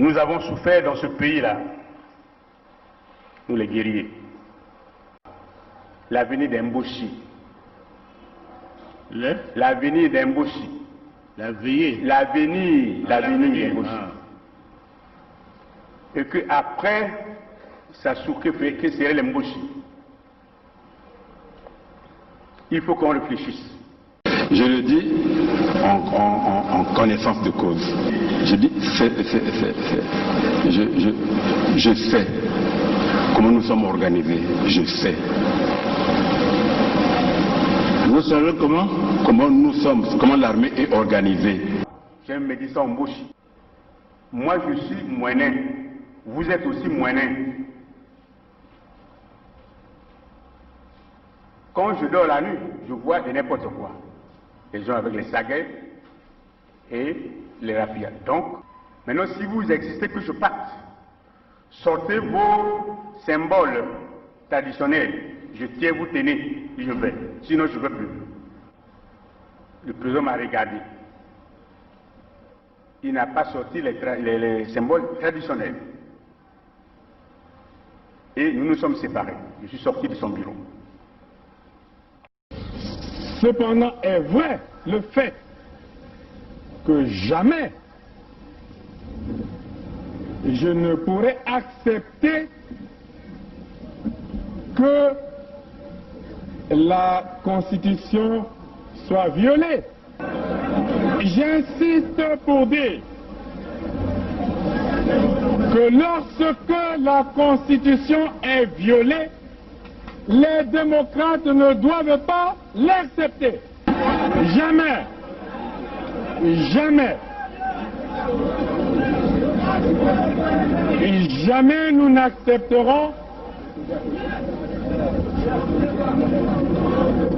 Nous avons souffert dans ce pays-là, nous les guerriers. L'avenir d'Emboshi. L'avenir d'Emboshi. L'avenir d'Emboshi. Et qu'après, Sasuke fait que serait l'Emboshi. Il faut qu'on réfléchisse. Je le dis en connaissance de cause. Je dis, je sais comment nous sommes organisés. Je sais. Vous savez comment? Comment l'armée est organisée. J'aime me dire ça en bouche. Moi je suis moyen. Vous êtes aussi moyen. Quand je dors la nuit, je vois de n'importe quoi. Les gens avec les saguets et les rapides. Donc, maintenant si vous existez que je parte, sortez vos symboles traditionnels. Je tiens, vous tenez, je vais. Sinon, je ne veux plus. Le président m'a regardé. Il n'a pas sorti les symboles traditionnels. Et nous nous sommes séparés. Je suis sorti de son bureau. Cependant, est vrai le fait que jamais je ne pourrais accepter que la Constitution soit violée. J'insiste pour dire que lorsque la Constitution est violée, les démocrates ne doivent pas l'accepter. Jamais. Jamais. Et jamais nous n'accepterons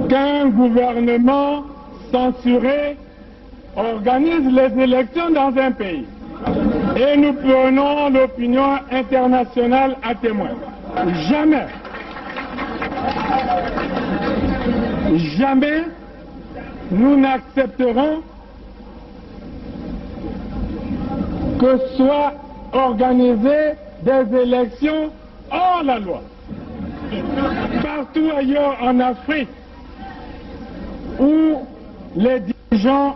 qu'un gouvernement censuré organise les élections dans un pays. Et nous prenons l'opinion internationale à témoin. Jamais. Jamais nous n'accepterons que soient organisées des élections hors la loi. Partout ailleurs en Afrique où les dirigeants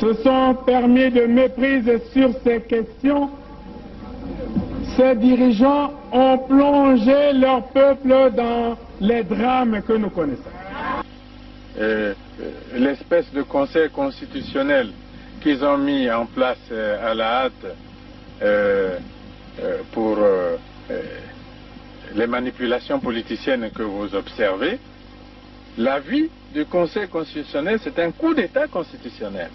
se sont permis de méprise sur ces questions, ces dirigeants ont plongé leur peuple dans les drames que nous connaissons. L'espèce de conseil constitutionnel qu'ils ont mis en place à la hâte pour les manipulations politiciennes que vous observez, l'avis du Conseil constitutionnel, c'est un coup d'État constitutionnel.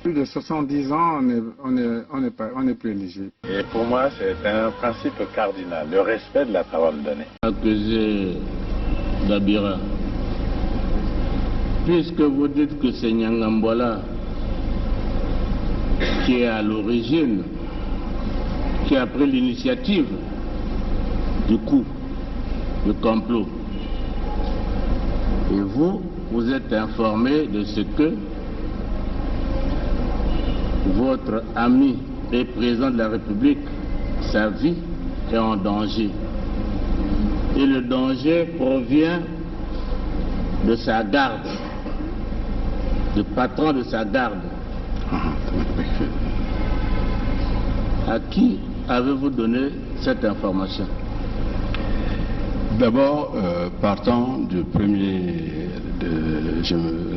Plus de 70 ans, on n'est plus éligible. Et pour moi, c'est un principe cardinal, le respect de la parole donnée. Accusé d'Abira, puisque vous dites que c'est Nyangambola qui est à l'origine, qui a pris l'initiative du coup, du complot, et vous êtes informé de ce que votre ami et président de la République, sa vie est en danger. Et le danger provient de sa garde, du patron de sa garde. À qui avez-vous donné cette information? D'abord, partant du premier,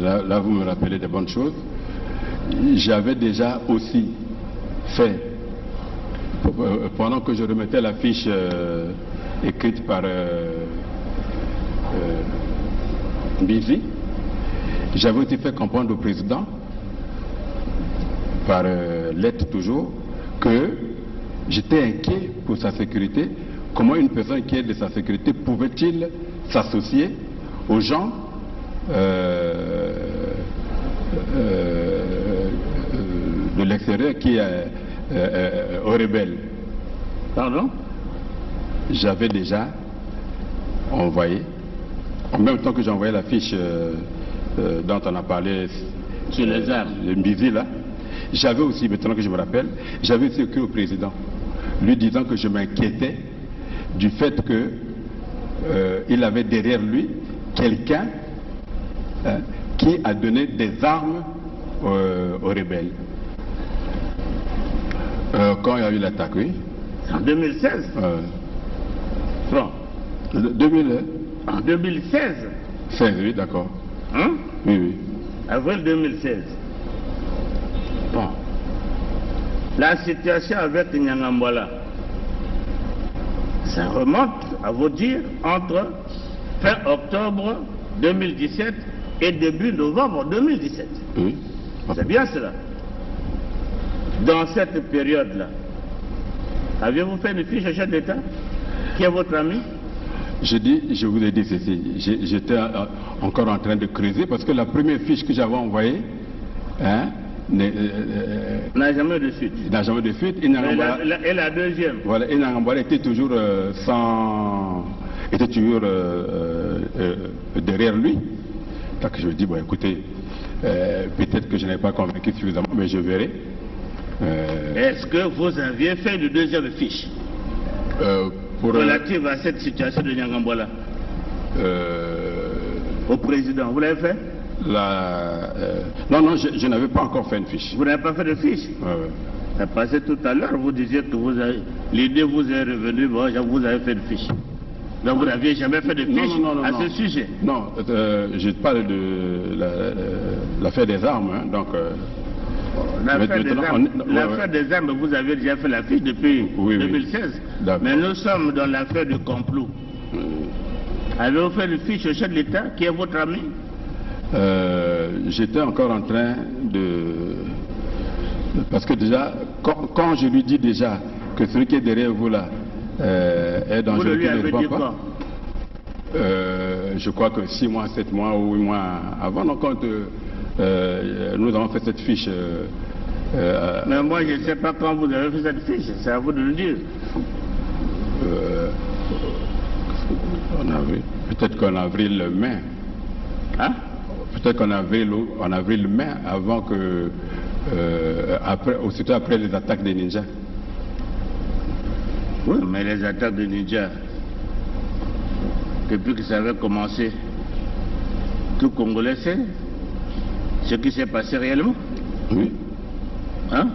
là vous me rappelez des bonnes choses, j'avais déjà aussi fait, pendant que je remettais la fiche écrite par Bizi, j'avais aussi fait comprendre au président, par lettre toujours, que j'étais inquiet pour sa sécurité. Comment une personne inquiète de sa sécurité pouvait-il s'associer aux gens de l'extérieur qui est aux rebelles? Pardon? J'avais déjà envoyé, en même temps que j'ai envoyé la fiche dont on a parlé sur les armes, le Mbizi là, J'avais aussi, maintenant que je me rappelle, j'avais aussi écrit au président, lui disant que je m'inquiétais du fait qu'il avait derrière lui quelqu'un qui a donné des armes aux rebelles. Quand il y a eu l'attaque, oui. En 2016 Bon. 2000, En 2016 16, oui, d'accord. Hein? Oui, oui. Avril 2016. Bon. La situation avec Nyangambwala, ça remonte, à vous dire, entre fin octobre 2017 et début novembre 2017. Oui. C'est bien cela. Dans cette période-là, avez-vous fait une fiche au chef d'État qui est votre ami? Je vous ai dit ceci, j'étais encore en train de creuser parce que la première fiche que j'avais envoyée n'a jamais eu de suite. N'a jamais de suite. Et la deuxième? Voilà, et Nyangambwala était toujours derrière lui. Donc je me dis, bon écoutez, peut-être que je n'ai pas convaincu suffisamment, mais je verrai. Est-ce que vous aviez fait une deuxième fiche relative à cette situation de Nyangambwala au président? Vous l'avez fait? Non, je n'avais pas encore fait une fiche. Vous n'avez pas fait de fiche? Ouais. Parce que tout à l'heure, vous disiez que l'idée vous est revenue, bon, vous avez fait une fiche. Donc vous n'aviez jamais fait de fiche à ce sujet? Non, je parle de l'affaire des armes. Hein, donc, l'affaire des armes, vous avez déjà fait la fiche depuis 2016. Oui. Mais nous sommes dans l'affaire du complot. Avez-vous fait une fiche au chef de l'État qui est votre ami? J'étais encore en train de... Parce que déjà, quand je lui dis déjà que celui qui est derrière vous là est dangereux, vous lui avez dit quoi? Je crois que 6 mois, 7 mois ou 8 mois avant, donc quand nous avons fait cette fiche... mais moi je ne sais pas quand vous avez fait cette fiche, c'est à vous de le dire. Peut-être qu'en avril-mai. Hein? Peut-être qu'en avril-mai, avant que... aussitôt après les attaques des ninjas. Oui, mais les attaques des ninjas, depuis que ça avait commencé, tout Congolais sait ce qui s'est passé réellement. Oui. Hein?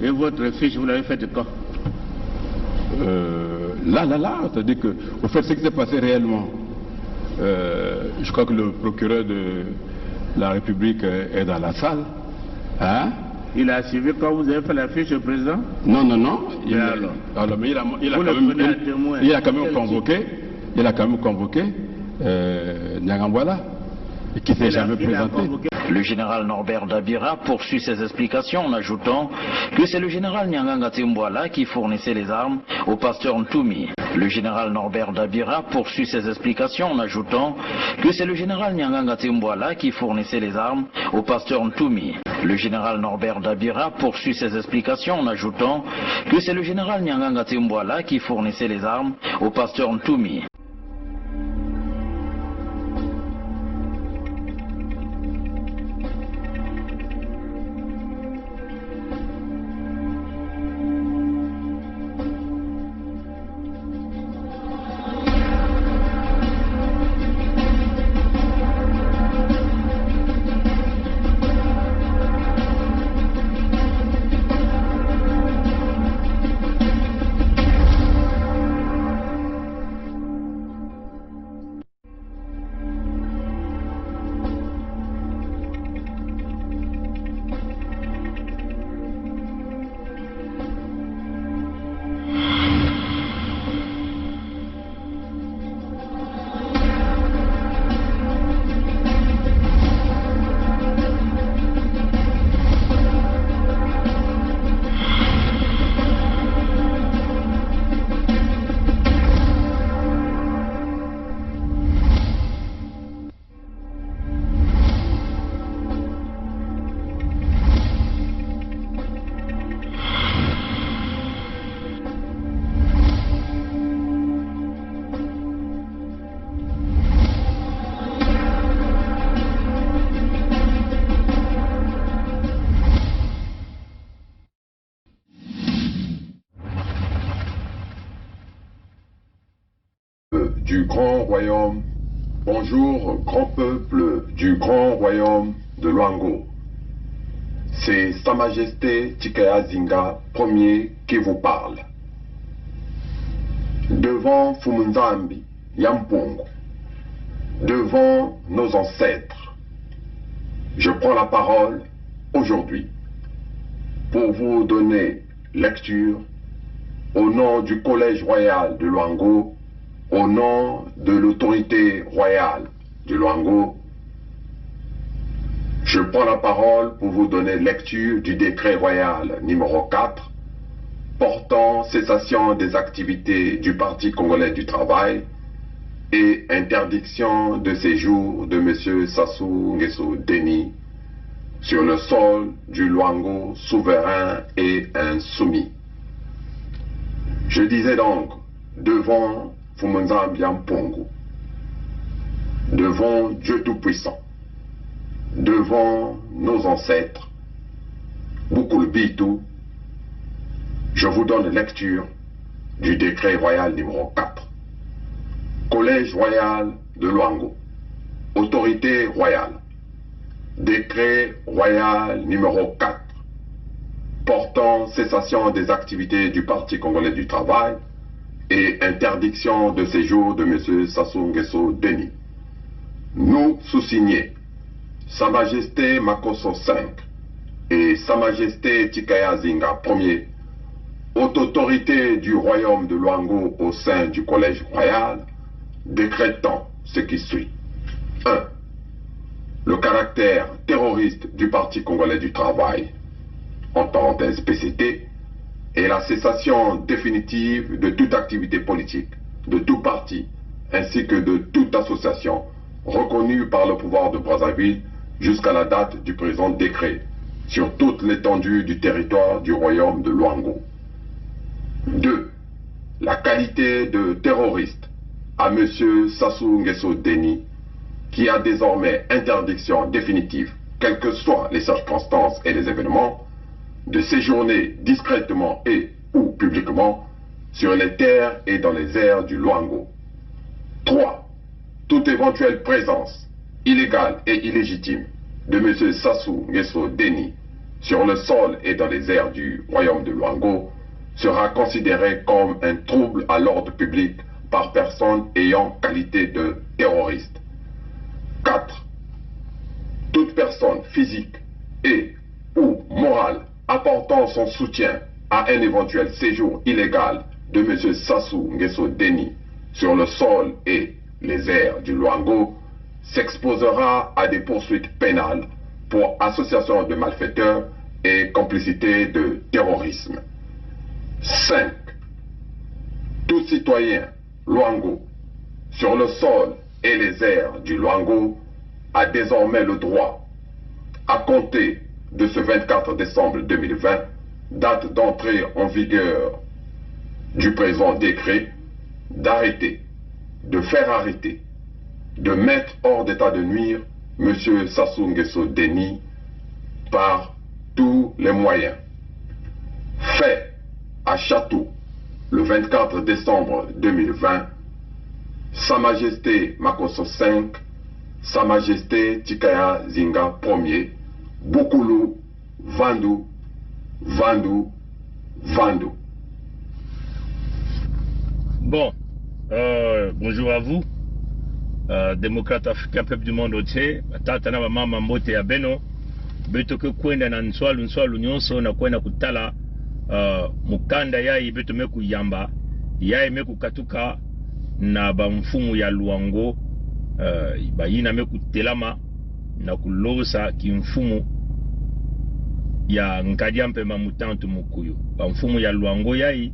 Et votre fiche, vous l'avez faite quand? C'est-à-dire que, au fait, ce qui s'est passé réellement, je crois que le procureur de la République est dans la salle. Hein? Il a suivi quand vous avez fait la fiche au président? Non. Il a quand même convoqué Nyangambwala, qui ne s'est jamais présenté. Le général Norbert Dabira poursuit ses explications en ajoutant que c'est le général Nyanganga Timbwala qui fournissait les armes au pasteur Ntoumi. Le général Norbert Dabira poursuit ses explications en ajoutant que c'est le général Nyanganga Timbwala qui fournissait les armes au pasteur Ntoumi. Le général Norbert Dabira poursuit ses explications en ajoutant que c'est le général Nyanganga Timbwala qui fournissait les armes au pasteur Ntoumi. du grand royaume, bonjour grand peuple du grand royaume de Luango. C'est Sa Majesté Tikaya Zinga Ier qui vous parle. Devant Fumunzambi, Yampongo, devant nos ancêtres, je prends la parole aujourd'hui pour vous donner lecture au nom du Collège royal de Luango, au nom de l'autorité royale de Luango. Je prends la parole pour vous donner lecture du décret royal numéro 4 portant cessation des activités du Parti congolais du travail et interdiction de séjour de M. Sassou Nguesso Deni sur le sol du Luango souverain et insoumis. Je disais donc devant Fumunzambi Mpongo, devant Dieu Tout-Puissant, devant nos ancêtres, Boukoul Bitou, je vous donne lecture du décret royal numéro 4. Collège royal de Luango, autorité royale, décret royal numéro 4 portant cessation des activités du Parti congolais du travail et interdiction de séjour de M. Sassou Nguesso Deni. Nous sous-signés, Sa Majesté Makosso V et Sa Majesté Tikaya Zinga Ier, haute autorité du royaume de Luango au sein du Collège royal, décrétant ce qui suit. 1. Le caractère terroriste du Parti congolais du travail, en parenthèse PCT, et la cessation définitive de toute activité politique, de tout parti, ainsi que de toute association reconnue par le pouvoir de Brazzaville jusqu'à la date du présent décret sur toute l'étendue du territoire du royaume de Luango. 2. La qualité de terroriste à M. Sassou Nguesso Deni, qui a désormais interdiction définitive, quelles que soient les circonstances et les événements, de séjourner discrètement et ou publiquement sur les terres et dans les airs du Luango. 3. Toute éventuelle présence illégale et illégitime de M. Sassou Nguesso Deni sur le sol et dans les airs du royaume de Luango sera considérée comme un trouble à l'ordre public par personne ayant qualité de terroriste. 4. Toute personne physique et ou morale apportant son soutien à un éventuel séjour illégal de M. Sassou Nguesso Deni sur le sol et les airs du Luango s'exposera à des poursuites pénales pour association de malfaiteurs et complicité de terrorisme. 5. Tout citoyen Luango sur le sol et les airs du Luango a désormais le droit, à compter de ce 24 décembre 2020, date d'entrée en vigueur du présent décret, d'arrêter, de faire arrêter, de mettre hors d'état de nuire M. Sassou Nguesso Deni par tous les moyens. Fait à Château, le 24 décembre 2020, Sa Majesté Makosso V, Sa Majesté Tikaya Zinga Ier, Boukoulou, Vandou, Vandou, Vandou. Bon, bonjour à vous, démocrate africain, peuple du monde entier. Tata na mama mbote ya beno, beto ke kwenda na nswalu nyonso na kwenda kutala mukanda yai beto meku yamba, yai meku katuka na bamfumu ya Luango, bayina meku telama na kulosa kimfumu ya Nkadiampe Mamutantu Mukuyu. Bamfumu ya Luango yai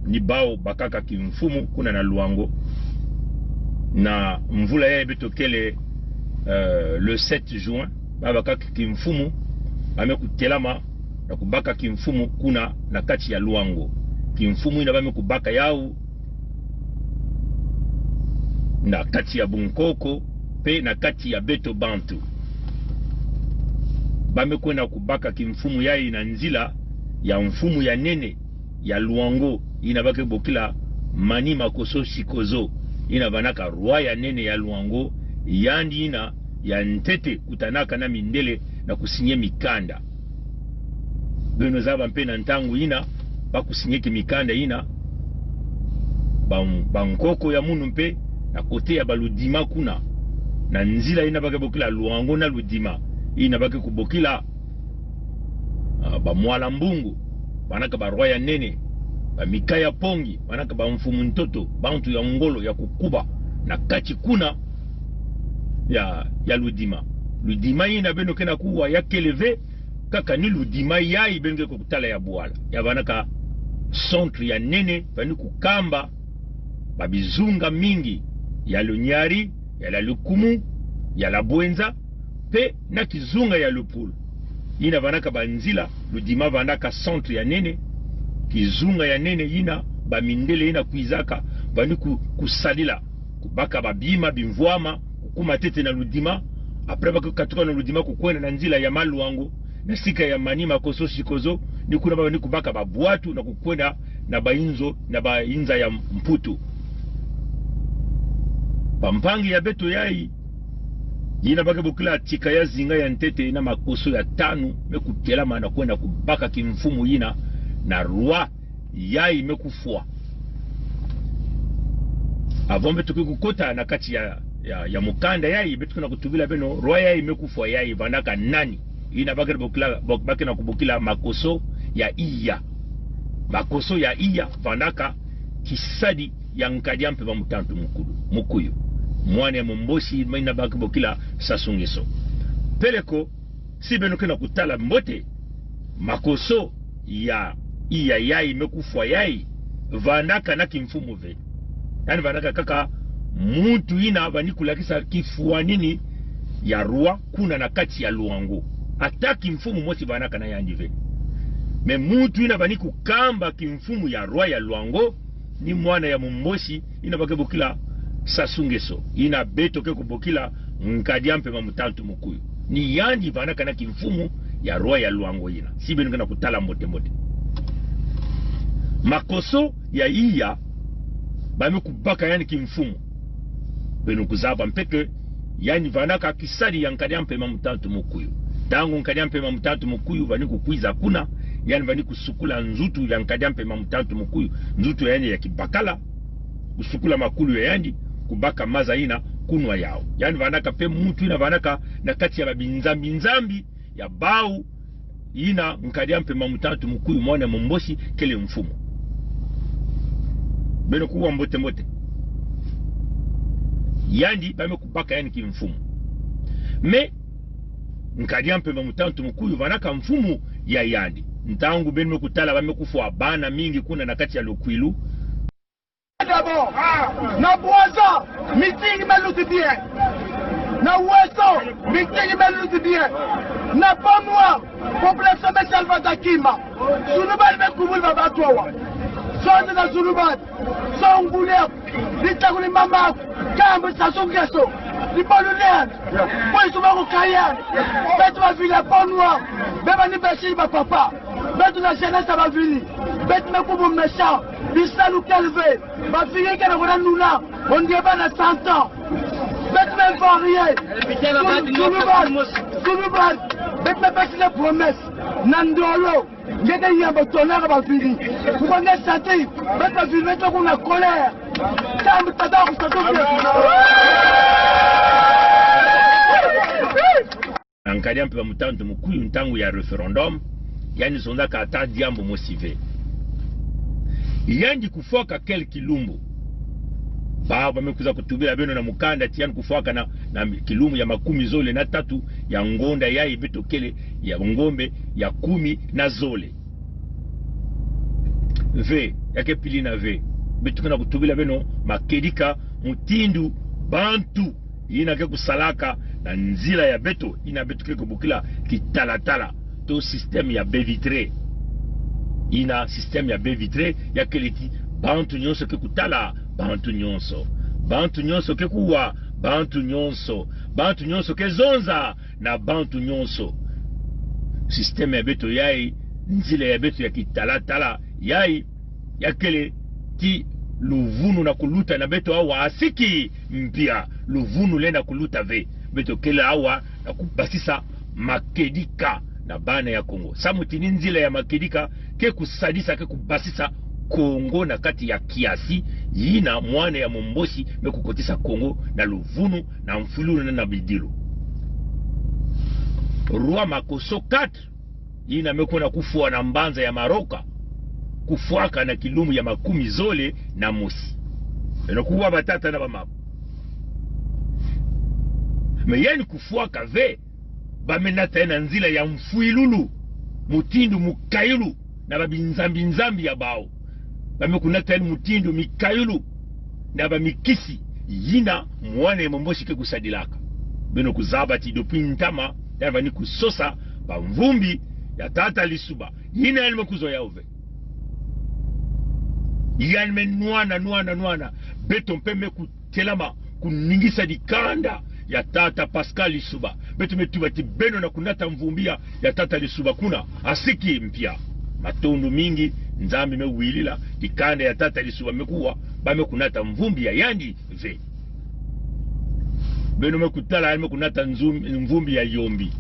ni bao bakaka kimfumu kuna na Luango. Na mvula yai beto kele le 7 juin, bakaka kimfumu ameku telama na kubaka kimfumu kuna na kati ya Luango. Kimfumu ina bame kubaka yau na kati ya Bunkoko pe na kati ya Beto Bantu. Bame kwenda kubaka kimfumu yai na nzila ya mfumu ya nene ya Luango inabake bokila Mani Makosso Sikozo ina vanaka roi ya nene ya Luango yandi ina ya Ntete kutanaka na mindele na kusinye mikanda beno zaba mpe na ntangu ina bakusinyeki mikanda ina bankoko ya munu mpe na kote ya baludima kuna na nzila ina bake bokila Luango na ludima ina bake kubokila bamwala mbungu banaka barwa ya nene bamikaya pongi banaka bamfumu ntoto bantu ya ngolo ya kukuba na kati kuna ya ludima ina beno kena kuwa ya keleve kaka ni ludima yai benge kutala ya buala ya banaka centre ya nene bani kukamba babizunga mingi ya lunyari ya la lukumu ya la bwenza pe na kizunga ya lupulu ina banaka banzila ludima banaka centre ya nene kizunga ya nene ina bamindele ina kuizaka bani kusalila kubaka babima bimvwama kukuma tete na ludima apre baka katuka na ludima kukwena na nzila ya Maluango na sika ya Manima koso shikozo ni kuna bani kubaka babuatu na kukwena na bainzo na bainza ya mputu pampangi ya beto yai ina baka bukila tika ya zinga ya Ntete na makoso ya tanu mekutelama na kwenda kubaka kimfumu ina na roi yai mekufua avombe tukikukota na kati ya mukanda yai betu kuna kutubila beno roi yai mekufua yai vanaka nani ina bake na kubukila makoso ya iya vanaka kisadi ya Nkadia Mpema Mutantu Mukuyu mwane mumboshi maina bake bokila Sasungeso peleko si beno kena kutala mbote makoso ya iya yai mekufwa yai vanaka na kimfumu ve yani vanaka kaka muntu ina vanikulakisa kifua nini ya rua kuna na kati ya Luango ata kimfumu mosi vanaka na yandi ve me muntu ina vanikukamba kimfumu ya rua ya Luango ni mwana ya mumboshi ina bake bokila Sasungeso ina beto ke kubokila Nkadia Mpema Mutantu Mukuyu ni yandi vanaka na kimfumu ya rua ya Luango ina si benu kana kutala mbote makoso ya iya bame kubaka yani kimfumu benu kuzaba mpeke yani vanaka kisari ya Nkadia Mpema Mutantu Mukuyu tangu Nkadia Mpema Mutantu Mukuyu vani kukwiza kuna yani vani kusukula nzutu ya Nkadia Mpema Mutantu Mukuyu nzutu yani ya kibakala kusukula makulu ya yandi kubaka maza ina kunwa yao yani vanaka pe mtu ina vanaka na kati ya babinzambi nzambi ya bau ina Nkadia Mpema Mutantu Mukuyu mwana mumboshi kele mfumu beno kuwa mbote yandi bame kubaka yani kimfumu me Nkadia Mpema Mutantu Mukuyu vanaka mfumu ya yandi ntangu beno kutala bame kufua bana mingi kuna na kati ya Lukwilu d'abord na Bwaza meeting meluti bien na Weso meeting meluti bien na Pamwa population me Salva Dakima Zulubat me kumul babatwa sonde na Zulubat songule litakuli mama kambe Sasungeso libolulen poiso bako kayan betu ba villa Pamwa beba ni beshi ba papa betu na jeunesse ba vili betu me kubu méchant bisalu kelve ba fille kana kona nuna on dit pas na 100 ans betu me varié Zulubat betu me beshi la promesse nandolo ngeke yamba tonaka ba vili kuko ne santé betu ba vili betu kuna colère kambe tata ko Nkadia Mpema Mutantu Mukuyu ntangu ya referendum yani sonda ka ata diambo mosive yandi kufoka kel kilumbu baba mekuza kutubila beno na mukanda tiani kufoka na kilumbu ya makumi zole na tatu ya ngonda yai beto kele ya ngombe ya 10 na zole ve yake pili na ve beto kana kutubila beno makedika mutindu bantu ina ke kusalaka na nzila ya beto ina beto ke kubukila kitalatala to système ya bevitre ina système ya bevitre ya keleti bantu nyonso ke kutala bantu nyonso ke kuwa bantu nyonso ke zonza na bantu nyonso système ya beto yai nzila ya beto ya kitalatala yai ya kele ti luvunu na kuluta na beto awa asiki mpia luvunu lena kuluta ve beto kele awa na kubasisa makedika na bana ya Kongo samutini nzila ya makedika ke kusadisa ke kubasisa Kongo na kati ya kiasi yina mwane ya mombosi me kukotisa Kongo na luvunu na mfululu na bidilu Roi Makoso 4 yina mekona kufua na mbanza ya Maroka kufuaka na kilumu ya makumi zole na mosi enokuwa batata na bamabo me yani kufuaka ve bamenata ena nzila ya mfuilulu mutindu mukailu na babinzambi ya bao bamekunata ena mutindu mikailu na bamikisi yina mwane momboshi ke kusadilaka beno kuzabati dopi ntama yava ni kusosa bamvumbi ya tata lisuba yina yanime kuzo ya ove yanime nuana beto mpeme kutelama kuningisa dikanda ya tata Pascal lisuba beto metubati beno na kunata mvumbia ya tata lisuba kuna asiki mpia matundu mingi nzambi mewilila dikanda ya tata lisuba mekuwa bame kunata mvumbi ya yandi ve beno mekutala yanime kunata mvumbi ya yombi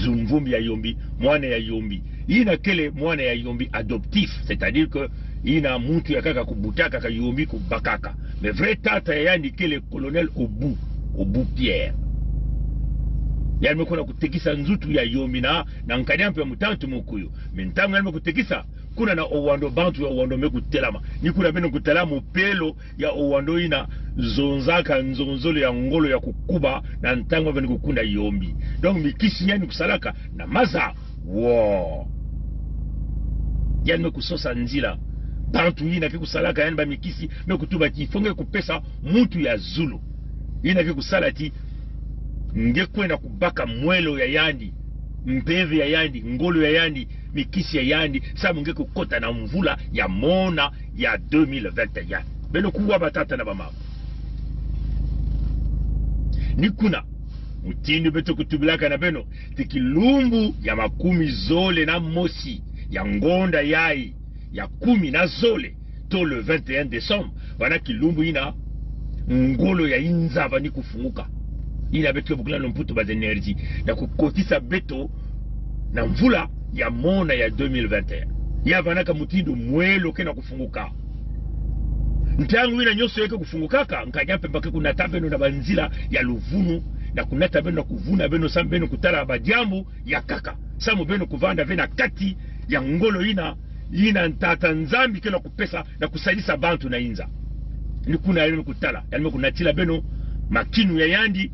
mvumbi ya yombi mwane ya yombi ina kele mwane ya yombi adoptif c'est-à-dire que ina muntu ya kaka kubutaka ka yombi kubakaka mais vrai tata ya yandi kele colonel Obu Pierre yani mekona kutekisa nzutu ya yombi na nkanyampe ya mutantu mukuyu mentangu yani mekutekisa kuna na owando bantu ya owando mekutelama ni kuna beno kutelama pelo ya owando ina zonzaka nzonzolo ya ngolo ya kukuba na ntangu veni kukunda yombi donc mikisi yani kusalaka na maza wow yani mekusosa nzila bantu ina kusalaka yani ba mikisi mekutuba kifonge kupesa muntu ya Zulu ina kusalati nge kwenda kubaka mwelo ya yandi mpeve ya yandi ngolo ya yandi mikisi ya yandi sa munge kukota na mvula ya mona ya 2021 beno kuwa batata na bamabo nikuna mutindu beto kutubilaka na beno tikilumbu ya makumi zole na mosi ya ngonda yai ya 10 na zole to le 21 décembre wana kilumbu ina ngolo ya inzava ni kufunguka ina beto bukula lomputo baz energy na kukotisa beto na mvula ya mona ya 2021 ya vanaka mutindu mwelo kena kufunguka ntangu ina nyoso yake kufungukaka nkanyampe mpaka kunata beno na banzila ya luvunu na kunata beno na kuvuna beno sam beno kutala badiambu ya kaka samu beno kuvanda vena kati ya ngolo ina ntata nzambi kena kupesa na kusalisa bantu na inza ni kuna yale kutala yale kunatila beno makinu ya yandi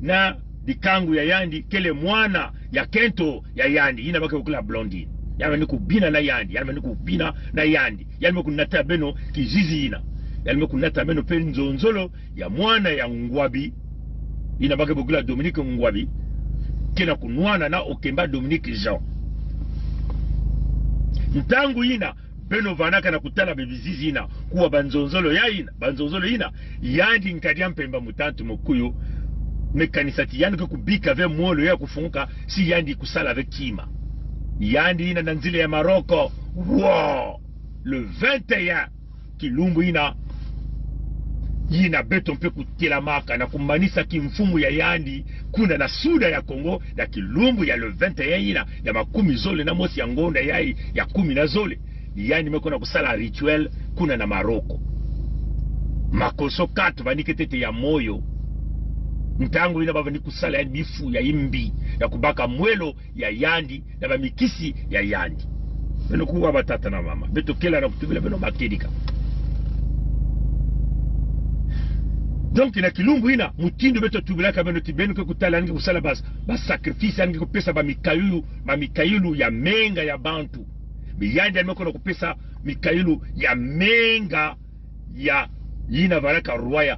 na dikangu ya yandi kele mwana ya kento ya yandi ina baka kula blondi yale ni kubina na yandi yale ni kubina na yandi yale kunata beno kizizi ina yale kunata beno penzonzolo ya mwana ya ngwabi ina baka kula Dominique Ngwabi kena kunwana na okemba Dominique Jean ntangu ina beno vanaka na kutala bebizizi ina kuwa banzonzolo ina yandi nkadia mpemba mutantu mukuyu mekanisati yandi kubika ve mwolo ya kufunguka si yandi kusala ve kima yandi ina nanzile ya Maroko wow le 21 kilumbu ina beto mpe kutila maka na kumanisa kimfumu ya yandi kuna na suda ya Kongo na kilumbu ya le 21 ina ya makumi zole na mosi ya ngonda yai ya 10 na zole yani mekona kusala rituel kuna na Maroko Makoso 4 vaniketete ya moyo ntangu ina bavani kusala ya bifu ya imbi ya kubaka mwelo ya yandi na bamikisi ya yandi beno kuwa batata na mama beto kela na kutubila beno makedika donc na kilumbu ina mutindu beto tubilaka beno tibenu ke kutala nge kusala bas sacrifice nge kupesa ba mikailu ya menga ya bantu biyandi amekona kupesa mikailu ya menga ya yina varaka ruaya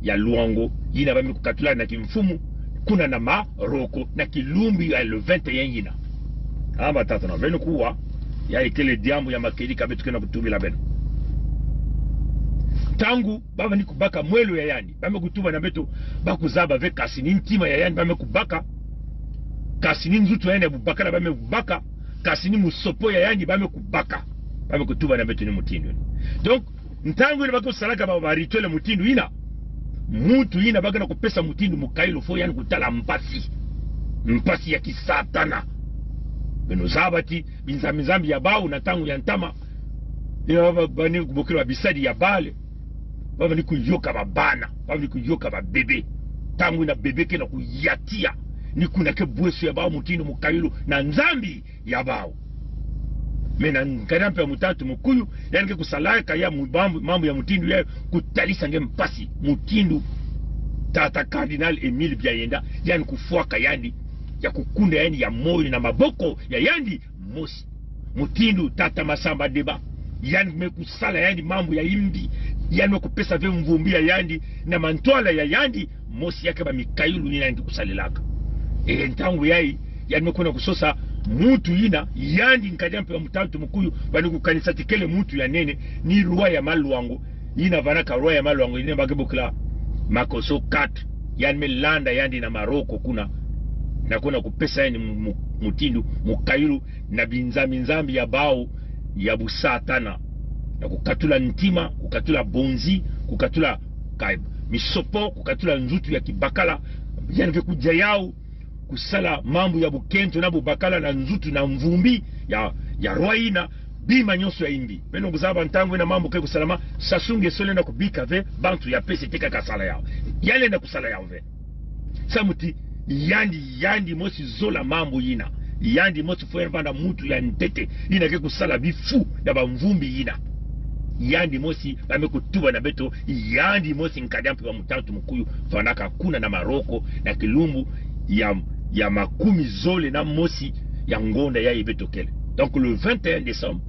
ya luango yina bami kukatula na kimfumu kuna na Maroko na kilumbi ya le 21 yina amba tata na beno kuwa ya ikele diambu ya makedika betu kena kutubila beno tangu baba ni kubaka mwelo ya yandi bame kutuba na beto bakuzaba ve kasini ntima ya yandi bame kubaka kasini nzutu yandi bubaka na bame kubaka kasini musopo ya yandi bame kubaka bame kutuba na beto ni mutindu donc ntangu ina bako salaka ba rituel mutindu ina mutu ina baka na kupesa mutindu mukailo fo yani kutala mpasi ya kisatana beno zabati binzamizambi ya bau na tangu ya ntama ina baba ni kubokira bisadi ya bale baba ni kuyoka babana baba ni kuyoka babebe tangu ina bebeke na kuyatia ni kuna ke bwesu ya bau mutindu mukailo na nzambi ya bau mena nkadampe ya mutatu mukuyu yani ke kusalaka ya mambo ya mutindu ya kutalisa nge mpasi mutindu tata Cardinal Emile Biayenda yani kufuaka yani ya kukunda yani ya moyo na maboko ya yandi mosi mutindu tata Masamba Deba yani mekusala yani mambo ya imbi yani mekupesa ve mvumbi ya yandi na mantwala ya yandi mosi yake ba Mikailu ni yandi kusalilaka ntangu yai yani mekuna kusosa mutu ina yandi nkadampe ya mutatu mukuyu bani kukanisa tikele mutu ya nene ni roi ya maluango ina vanaka roi ya maluango ina bakebukla makoso 4 yani melanda yandi na Maroko kuna na kuna kupesa yani mutindu mukailu na binzambi ya bao ya busatana na kukatula ntima kukatula bonzi kukatula misopo kukatula nzutu ya kibakala yani kuja yao kusala mambo ya bukento na bubakala na nzutu na mvumbi ya roina bima nyoso ya imbi beno kuzaba ntangu na mambo ke kusalama sasunge sole na kubika ve bantu ya pese teka kasala yao yale na kusala yao ve samuti yandi mosi zola mambo yina yandi mosi fuervanda mutu ya ntete ina ke kusala bifu ya bamvumbi yina yandi mosi bamekutuba na beto yandi mosi nkadampi wa mutatu mukuyu fanaka kuna na Maroko na kilumbu ya makumi zole na mosi ya ngonda ya ibetokele. Donc le 21 décembre,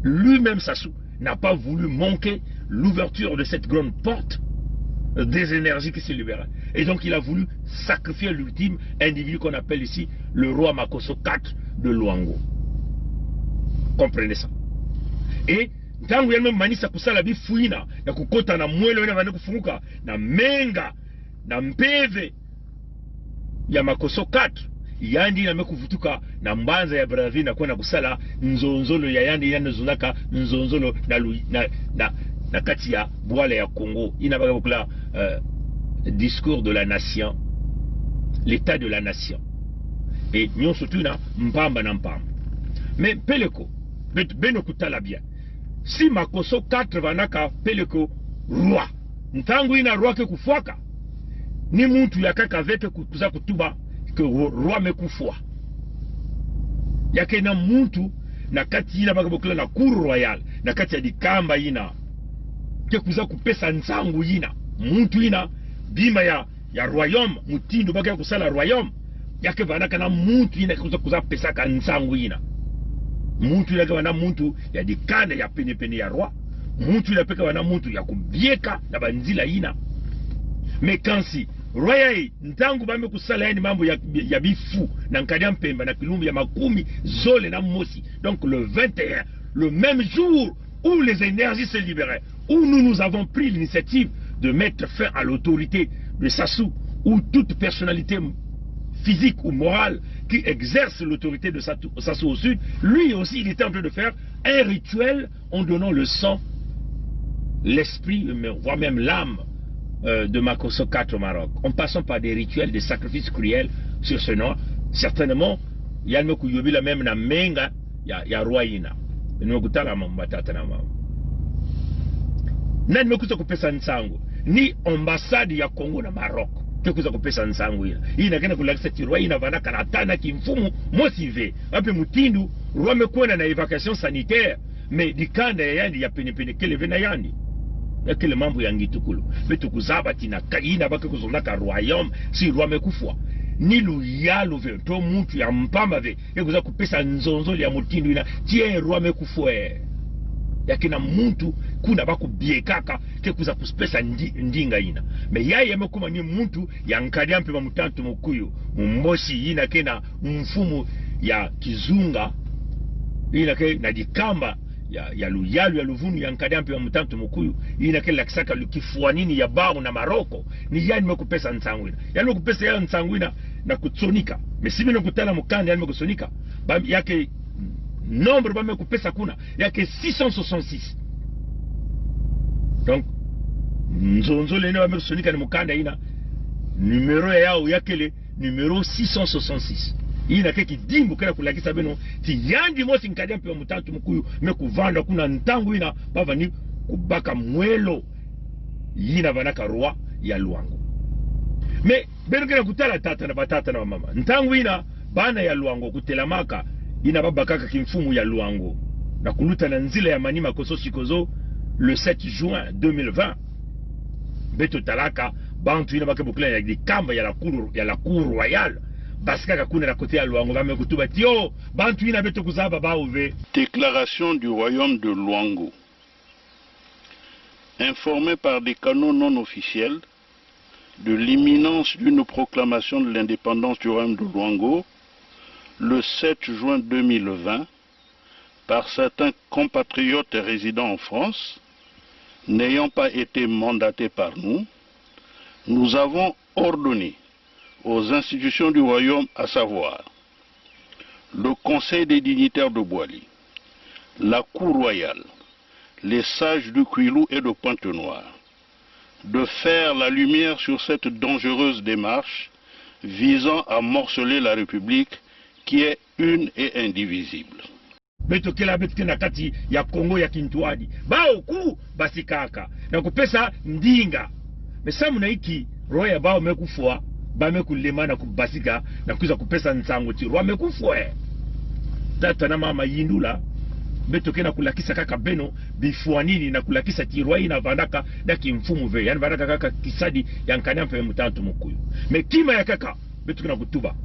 lui-même Sassou n'a pas voulu manquer l'ouverture de cette grande porte des énergies qui se libèrent. Et donc il a voulu sacrifier l'ultime individu qu'on appelle ici le roi Makoso IV de Luango. Comprenez ça. Et tangu ya même manisa kusala bifuina na kukota na mwelo na vane kufunguka na menga na mpeve ya Makoso 4 yandi na mekuvutuka na mbanza ya Brazzaville na kwenda kusala nzonzolo ya yandi yanazunaka nzonzolo na kati ya bwala ya Congo inabaka bukula discours de la nation, l'état de la nation et nyon surtout na mpamba na mpamba. Mais peleko beno kutala bien si Makoso 4 vanaka peleko roi ntangu ina roi ke kufuaka ni muntu ya kaka vete kuza kutuba ke roi mekufua yake na muntu na kati ina baka bokula na cour royale na kati ya dikamba ina ke kuza kupesa nsangu ina muntu ina bima ya royaume mutindu baka kusala royaume yake vanaka na muntu ina kuza pesa ka nsangu ina muntu ina wana muntu ya dikanda ya pene ya roi muntu ina peka wana muntu ya kubieka na banzila ina mekansi royai ntangu bame kusala yani mambo ya bifu na nkadia mpemba na kilumbu ya makumi zole na mosi. Donc le 21, le même jour où les énergies se libéraient, où nous avons pris l'initiative de mettre fin à l'autorité de Sassou, où toute personnalité physique ou morale qui exerce l'autorité de Sassou au sud, lui aussi il était en train de faire un rituel en donnant le sang, l'esprit, voire même l'âme de Makoso 4 au Maroc, en passant par des rituels de sacrifices cruels sur ce nom. Certainement il y a la même na menga ya roina nimekutala mambatata na mama na nimekuta kupesa nsangu ni ambassade ya Congo na Maroc kekuza kupesa nsangu ina inakenda kulakisa tirwa ina vanaka na tana kimfumu motive ape mutindu roi mekwenda na évacuation sanitaire mais dikanda ya yandi ya penepene kele vena yandi yakele mambo ya ngitukulu betu kuzaba tina kaina baka kuzondaka royaume si roi mekufwa ni luyalo ve to muntu ya mpamba ve yekuza kupesa nzonzoli ya mutindu ina tie roi mekufwe yakina muntu kuna baku biekaka kekuza kuspesa ndinga ina me yaye yamekuma ni muntu ya nkadia mpe mutantu mukuyu mumboshi ina kena mfumu ya kizunga ina ke na dikamba ya luyalu ya luvunu ya nkadia mpe mutantu mukuyu ina ke lakisaka lukifuanini ya bao na Maroko ni yani mekupesa nsangwina yani mekupesa ya nsangwina na kutsonika mesibi no kutala mukanda yani mekusonika yake nombre ba mekupesa kuna yake 666 Donc nzonzo lene wa sonika ni mukanda ina numéro yao yakele numéro 666 ina keki dimbu kena kulakisa beno ti yandi mosi nkadya mpe mutantu mkuyu mekuvanda kuna ntangu ina bava ni kubaka mwelo yina vanaka roi ya Luango. Me beno kena kutala tata na batata na mama ntangu ina bana ya Luango kutelamaka ina babakaka kimfumu ya Luango na kuluta na nzila ya Manima Koso Sikozo le 7 juin 2020 beto talaka bantu ina bakebukula ya dikamba ya la cour royale baska kuna na kote ya Luango ba mekutuba tio bantu ina beto kuzaba ba ouve. Déclaration du royaume de Luango. Informé par des canaux non officiels de l'imminence d'une proclamation de l'indépendance du royaume de Luango le 7 juin 2020 par certains compatriotes résidant en France, n'ayant pas été mandatés par nous, nous avons ordonné aux institutions du royaume, à savoir le Conseil des dignitaires de Boali, la Cour royale, les sages de Kouilou et de Pointe-Noire, de faire la lumière sur cette dangereuse démarche visant à morceler la République qui est une et indivisible. Beto kila beto kena kati ya Kongo ya Kintuadi bao ku basi kaka na kupesa ndinga mesamu na iki roya bao mekufua ba mekulema na kubasika na kuza kupesa nsango ti roya mekufua tata na mama yindula beto kena kulakisa kaka beno bifua nini na kulakisa ti roya ina vandaka na kimfumu ve yani vandaka kaka kisadi ya nkanyampe mutantu mukuyu mekima ya kaka beto kena kutuba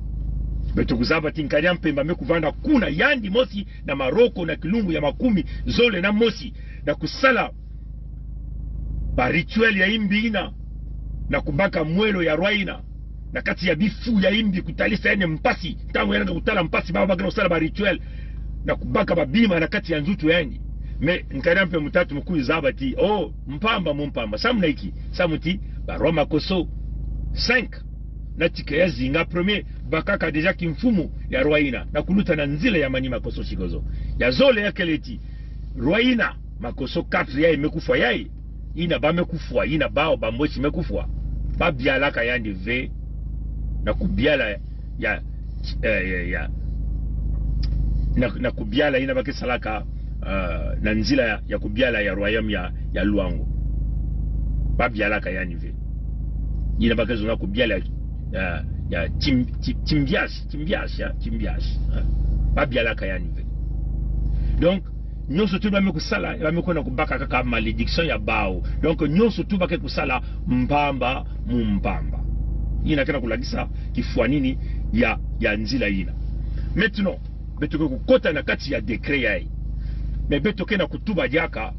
beto kuzaba tinkanya mpemba mekuvanda kuna yandi mosi na Maroko na kilungu ya makumi zole na mosi na kusala ba rituel ya imbi ina na kubaka mwelo ya rwaina na kati ya bifu ya imbi kutalisa yene mpasi tangu yana kutala mpasi baba baka kusala ba rituel na kubaka babima na kati ya nzutu yani me nkanya mpe mutatu mkuyu zaba ti oh mpamba samuna iki samuti ba Roma Koso 5 na tika ya zinga premier bakaka deja kimfumu ya Rwaina na kuluta na nzile ya Manima Koso Sikozo ya zole ya keleti Rwaina Makoso 4 ya imekufa yai ina ba mekufwa ina bao ba mbochi mekufwa ba bialaka yandi ve na kubiala na kubiala ina baki salaka na nzila ya kubiala ya royaume ya Luango ba bialaka yandi ve ina baki zona kubiala ya Chimbias babialaka yani ve. Donc nyonso tu ba mekusala ba mekona kubaka kaka malédiction ya bao. Donc nyonso tu ba ke kusala mpamba mumpamba ina kana kulagisa kifua nini ya nzila ina. Maintenant beto kukota na kati ya décret yai me beto kena kutuba diaka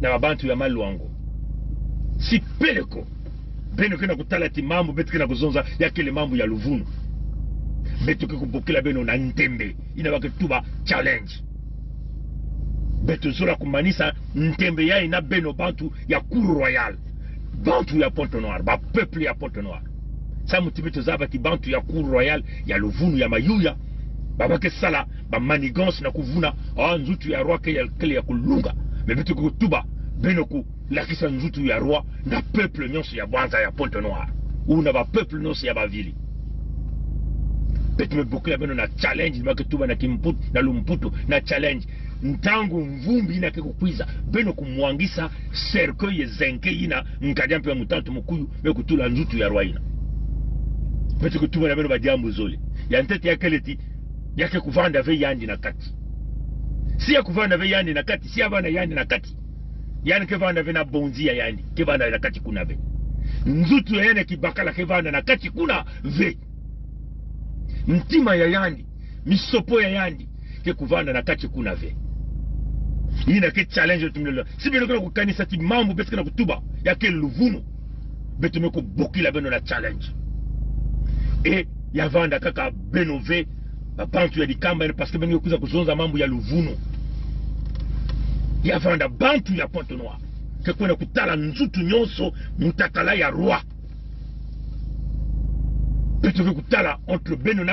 na babantu ya Luango si peleko beno kena kutala ti mambo beto kena kuzonza ya kele mambo ya Luvunu beto ke kubokela beno na Ntembe ina bake tuba challenge beto zora kumanisa Ntembe ya ina beno bantu ya Cour royale bantu ya Pointe-Noire ba peuple ya Pointe-Noire sa mutibeto zaba ti bantu ya Cour royale ya Luvunu ya Mayuya babake sala ba manigance na kuvuna nzutu ya roi ke ya kele ya kulunga me beto ke tuba beno ku lakisa nzutu ya roi na peuple nyonso ya Bwanza ya Pointe-Noire ou na ba peuple nyonso ya bavili betu mebokela beno na challenge make tuba na Kimputu na Lumputu na challenge ntangu mvumbi ina kekukwiza beno kumwangisa cercueil zenke ina nkadya mpe mutantu mukuyu mekutula nzutu ya roi ina betu kutuba na beno badiambu zole ya ntete ya keleti yake kuvanda ve yandi na kati si ya kuvanda ve yandi na kati si ya vana yandi na kati yani kevanda ve na bonzia yani kevanda na kati kuna ve nzutu ya yani kibakala kevanda na kati kuna ve mtima ya yandi misopo ya yandi ke kuvanda na kati kuna ve ina ke challenge tumelo si beno kuna kukanisa ti mambo betu na kutuba yake Luvunu betu meko bokila beno na challenge e ya vanda kaka beno ve bantu ya dikamba parce que beno kuza kuzonza mambo ya Luvunu ya vanda bantu ya Pointe-Noire ke kwena kutala nzutu nyonso mutakala ya roi beto ke kutala entre beno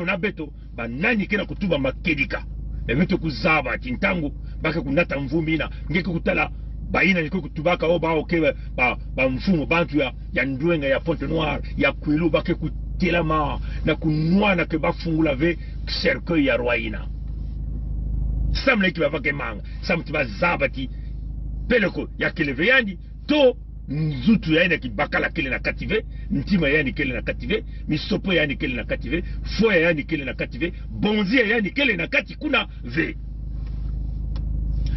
na beto banani kena kutuba makedika beto kuzaba tintangu bake kunata mvumbi na ngeke kutala baina liko kutubaka o ba oke ba mfumo bantu ya Ndwenga ya Pointe Noire ya Kwilu bake kutelama na kunwa na ke bafungula ve cercueil ya Rwaina samle ki bavake manga samti bazabati peleko ya keleve yandi to nzutu ya ki bakala kele na kative ntima yani kele na kative misopo yani kele na kative foya yani kele na kative bonzia yani kele na kati kuna ve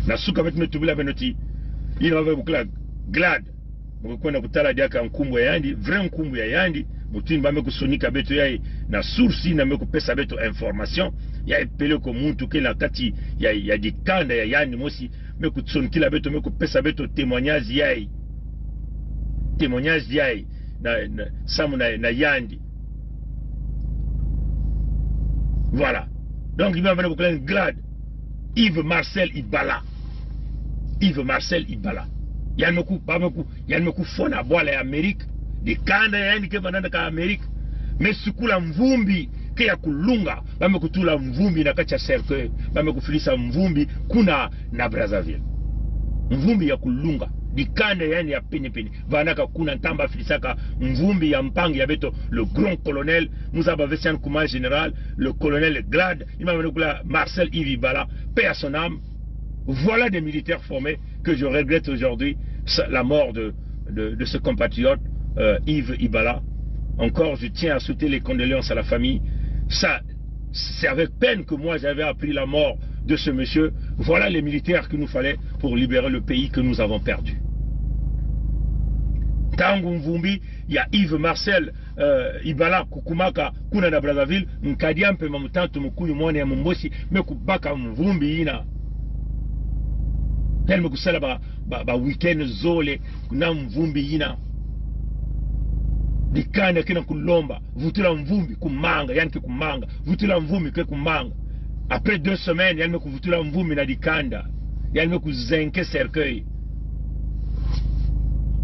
na suka vetu metubila benoti ina wave bukla glad mkwenda kutala diaka nkumbu ya yandi vrai nkumbu ya yandi mutini bame kusonika beto yai na source na meku pesa beto information ya epele ko muntu ke na kati ya dikanda ya yandi mosi meku tsonikila beto meku pesa beto témoignage yai na samu na yandi voilà donc il va venir bukla glad Yves Marcel Ibala yanmeku fona bwala ya Amerika di kanda yani ke bananda ka Amerika mesukula mvumbi ke ya kulunga bamekutula mvumbi na kacha cercle bamekufilisa mvumbi kuna na Brazzaville mvumbi ya kulunga di kanda yani ya penye vanaka kuna ntamba filisaka mvumbi ya mpangi ya beto le grand colonel Muzaba Vessian Kouma général le colonel Glad il m'a venu Marcel Yves Ibala paix à son âme. Voilà des militaires formés que je regrette aujourd'hui la mort de ce compatriote Yves Ibala. Encore, je tiens à souhaiter les condoléances à la famille. Ça, c'est avec peine que moi j'avais appris la mort de ce monsieur. Voilà les militaires qu'il nous fallait pour libérer le pays que nous avons perdu. Tangu Mvumbi, il y a Yves Marcel Ibala Kukumaka kuna na Brazzaville, Nkadiampe mamutantu mkuyu mwane ya Mumbosi, mekubaka Mvumbi ina. Telme kusala ba weekend zole kuna Mvumbi ina. Dikana kina kulomba, vutula Mvumbi kumanga, yani kumanga, vutula Mvumbi ke kumanga. Après 2 semaines, yani vutula Mvumbi na dikanda, yani kuzenke cercueil.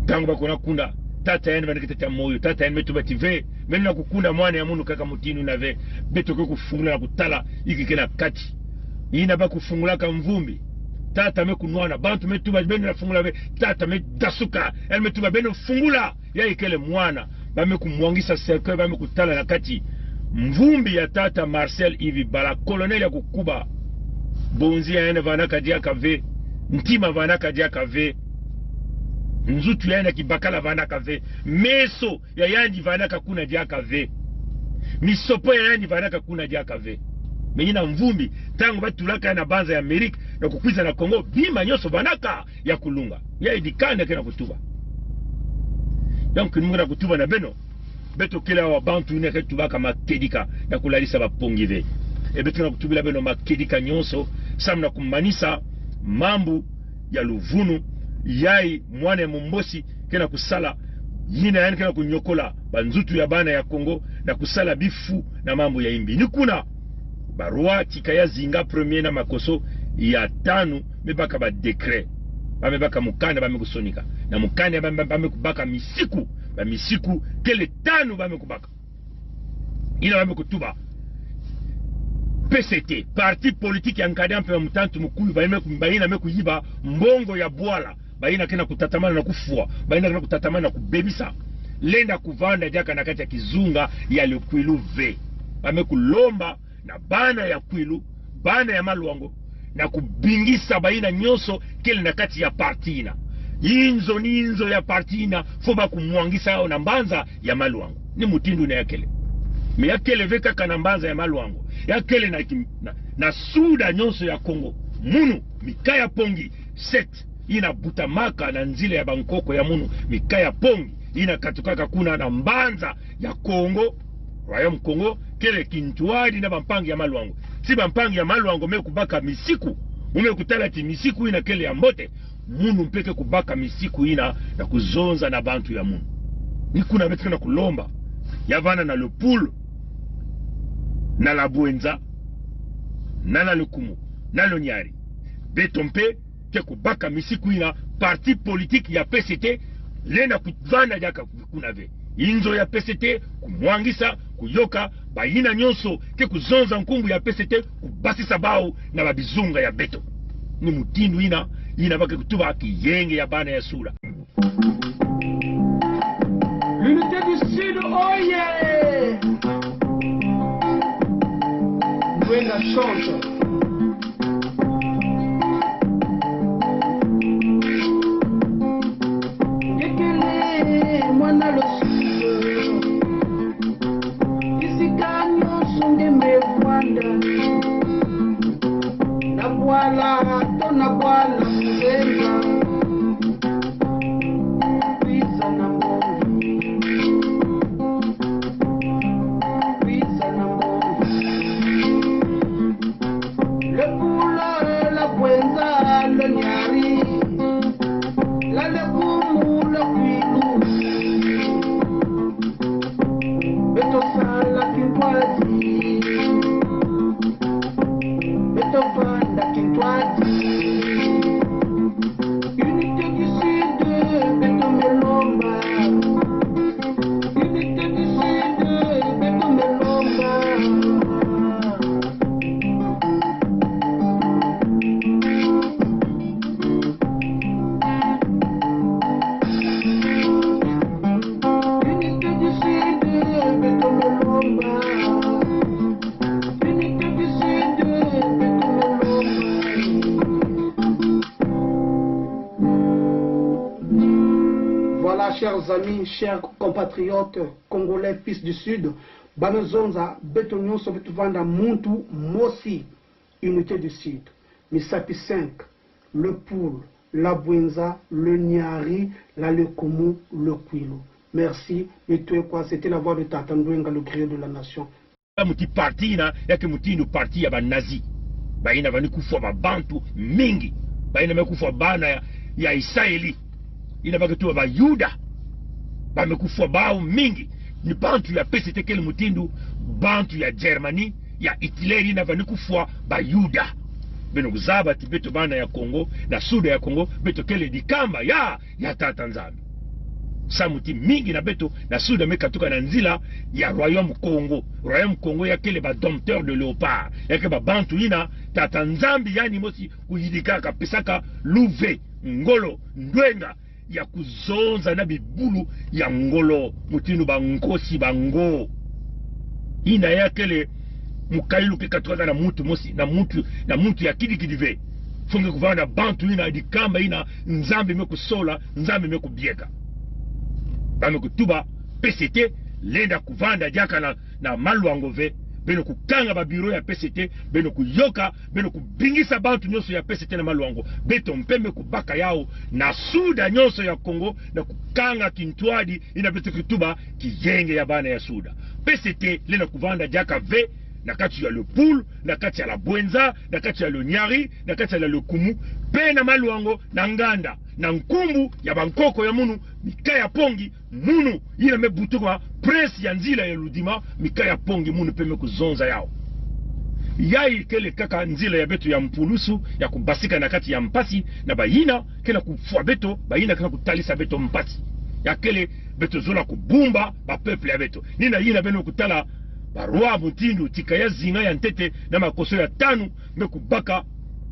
Tangu bakona kunda tata yani banakita moyo tata yani metu bative menna kukunda mwana ya munu kaka mutinu na ve beto ko kufungula na kutala iki kena kati ina ba kufungula ka Mvumbi tata mekunwana bantu metu ba beno na fungula ve tata me dasuka yani metu ba beno fungula ya ikele mwana ba mekumwangisa cercle ba mekutala na kati Mvumbi ya tata Marcel Yves Ibala colonel ya kukuba bonzi ya ene vanaka dia kave ntima vanaka dia kave nzutu yana kibakala vanaka ve meso ya yandi vanaka kuna diaka ve misopo ya yandi vanaka kuna diaka ve menyina Mvumbi tangu batulaka na banza ya Amerika na kukwiza na Kongo bima nyoso vanaka ya kulunga ya idikanda kena kutuba donc numuna kutuba na beno beto kila wa bantu ine ketubaka makedika na kulalisa bapongive e beto na kutubila beno makedika nyonso samna kumanisa mambu ya luvunu yai mwane Mumbosi kena kusala yina yani kena kunyokola banzutu ya bana ya Kongo na kusala bifu na mambo ya imbi nikuna barua tikaya zinga premier na makoso ya 5 mebaka ba decret bamebaka mukanda bamekusonika na mukanda bamekubaka misiku ba misiku kele 5 bamekubaka ina bamekutuba PCT parti politique ya Nkadiampe ya mutantu mukulu baina mekuyiba mbongo ya bwala baina kena kutatamana na kufua baina kena kutatamana na kubebisa lenda kuvanda jaka na kati ya kizunga ya le Kwilu V bamekulomba na bana ya Kwilu bana ya Malwango na kubingisa baina nyoso kele na kati ya partina inzo ya partina foba kumwangisa yao na mbanza ya Malwango ni mutindu na yakele me yakele veka kana mbanza ya Malwango yakele na suda nyonso ya Kongo munu mikaya pongi set ina butamaka na nzile ya Bankoko ya munu mikaya pongi ina katukaka kuna na mbanza ya Kongo Royaume Congo kele kintuadi na bampangi ya Malwango si bampangi ya Malwango mekubaka misiku umekutala ti misiku ina kele ya mbote munu mpeke kubaka misiku ina na kuzonza na bantu ya munu nikuna betu na kulomba yavana na Lepulu na la Buenza na la Lukumu na Lonyari betompe ke kubaka misiku ina parti politique ya PCT lena kuvana jaka kuna ve inzo ya PCT kumwangisa kuyoka baina nyonso ke kuzonza nkumbu ya PCT kubasisa bao na babizunga ya beto ni mutindu ina inabaki kutuba kiyenge ya bana ya sura. L'unité du Sud, oh yeah! Buena chance. Yekele, mwana lo Sud. Isikanyo sunde mevwanda. Na bwala, tona bwala mzenga. Pisa na chers amis, chers compatriotes congolais, fils du Sud, Banozonza, Betonion, Sovetuvanda, Muntu, Mosi, unité du Sud, Misapi 5, le Poul, la Bwenza, le Nyari, la Lekomu, le Kwilo. Merci, et toi quoi, c'était la voix de Tatandouenga, le griot de la nation. Muti parti na yake muti no parti ya banazi baina bani kufa babantu mingi baina mekufa bana ya Israeli ina bakitu ba Yuda bamekufa bao mingi ni bantu ya PCT kele mutindu bantu ya Germany ya Hitler ina bani kufa ba Yuda beno kuzaba tibeto bana ya Kongo na suda ya Kongo beto kele dikamba ya Tatanzambi samuti mingi na beto na suda mekatuka na nzila ya Royaume Congo ya kele ba dompteur de léopard yake ba bantu ina Tatanzambi yani mosi kuyidikaka pesaka luve ngolo ndwenga ya kuzonza na bibulu ya ngolo mutinu bangosi bango ina ya kele mukailu kekatuka na mutu mosi na mutu ya kidikidive funge kuvana bantu ina dikamba ina nzambe mekusola nzambe mekubieka bame kutuba PCT lenda kuvanda jaka na maluangove beno kukanga ba biro ya PCT beno kuyoka beno kubingisa bantu nyonso ya PCT na maluango beto mpembe kubaka yao na suda nyonso ya Kongo na kukanga kintwadi ina beto kutuba kijenge ya bana ya suda PCT lenda kuvanda jaka ve na kati ya le Poul na kati ya la Bwenza na kati ya le Nyari na kati ya le Kumu pe na maluango na nganda na nkumbu ya bankoko ya munu mikaya pongi munu ina mebutuka press ya nzila ya ludima mikaya pongi munu peme kuzonza yao yai kele kaka nzila ya beto ya mpulusu ya kubasika na kati ya mpasi na bayina kena kufua beto bayina kena kutalisa beto mpasi ya kele beto zola kubumba ba peuple ya beto nina yina beno kutala barua mutindu tikaya zinga ya ntete na makoso ya tanu mekubaka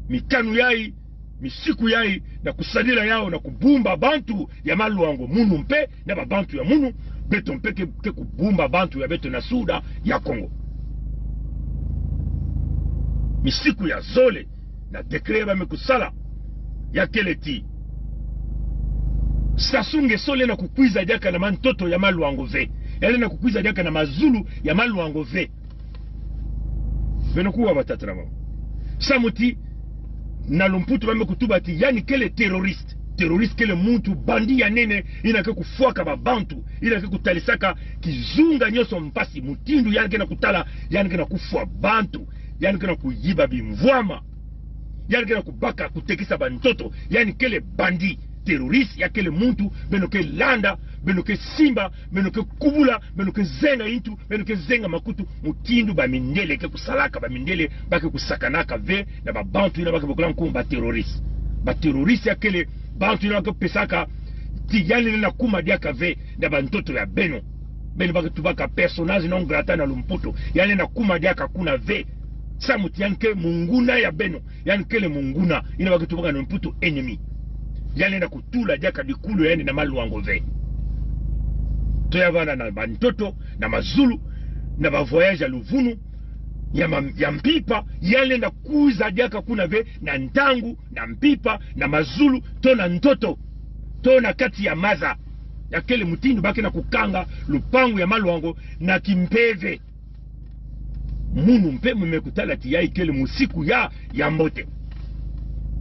mikanu yai misiku yai na kusadila yao na kubumba bantu ya maluango munu mpe na babantu ya munu beto mpe ke kubumba bantu ya beto na suda ya Kongo misiku ya zole na dekreba mekusala ya keleti sasunge sole na kukwiza jaka na mantoto ya maluango ve yale na kukwiza jaka na mazulu ya maluango ve benokuwa batatra mama samuti na lumputu bame kutubati yani kele terroriste kele muntu bandi ya nene inake kufuaka babantu inake kutalisaka kizunga nyoso mpasi mutindu yani kena kutala yani kena kufua bantu yani kena kuyiba bimvwama yani kena kubaka kutekisa bantoto yani kele bandi terroriste ya kele muntu benoke landa benoke simba benoke kubula benoke zenga intu benoke zenga makutu mutindu bamindele ke kusalaka bamindele bake kusakanaka ve na babantu ina bake bokola nkumba terroriste ya kele bantu ina bake pesaka ti yani na kuma diaka ve na bantoto ya beno bake tubaka personnage non grata na lumputo yani na kuma diaka kuna ve samuti yanke munguna ya beno yankele munguna ina bakitubuka no mputu ennemi yale na kutula jaka dikulu yani na maluango ve to yavana na bantoto na mazulu na ba voyage ya luvunu ya mpipa yale na kuza jaka kuna ve na ntangu na mpipa na mazulu to na ntoto to na kati ya maza yakele mutindo baki na kukanga lupangu ya maluango na kimpeve munu mpe mmekutala tiyai kele musiku ya mbote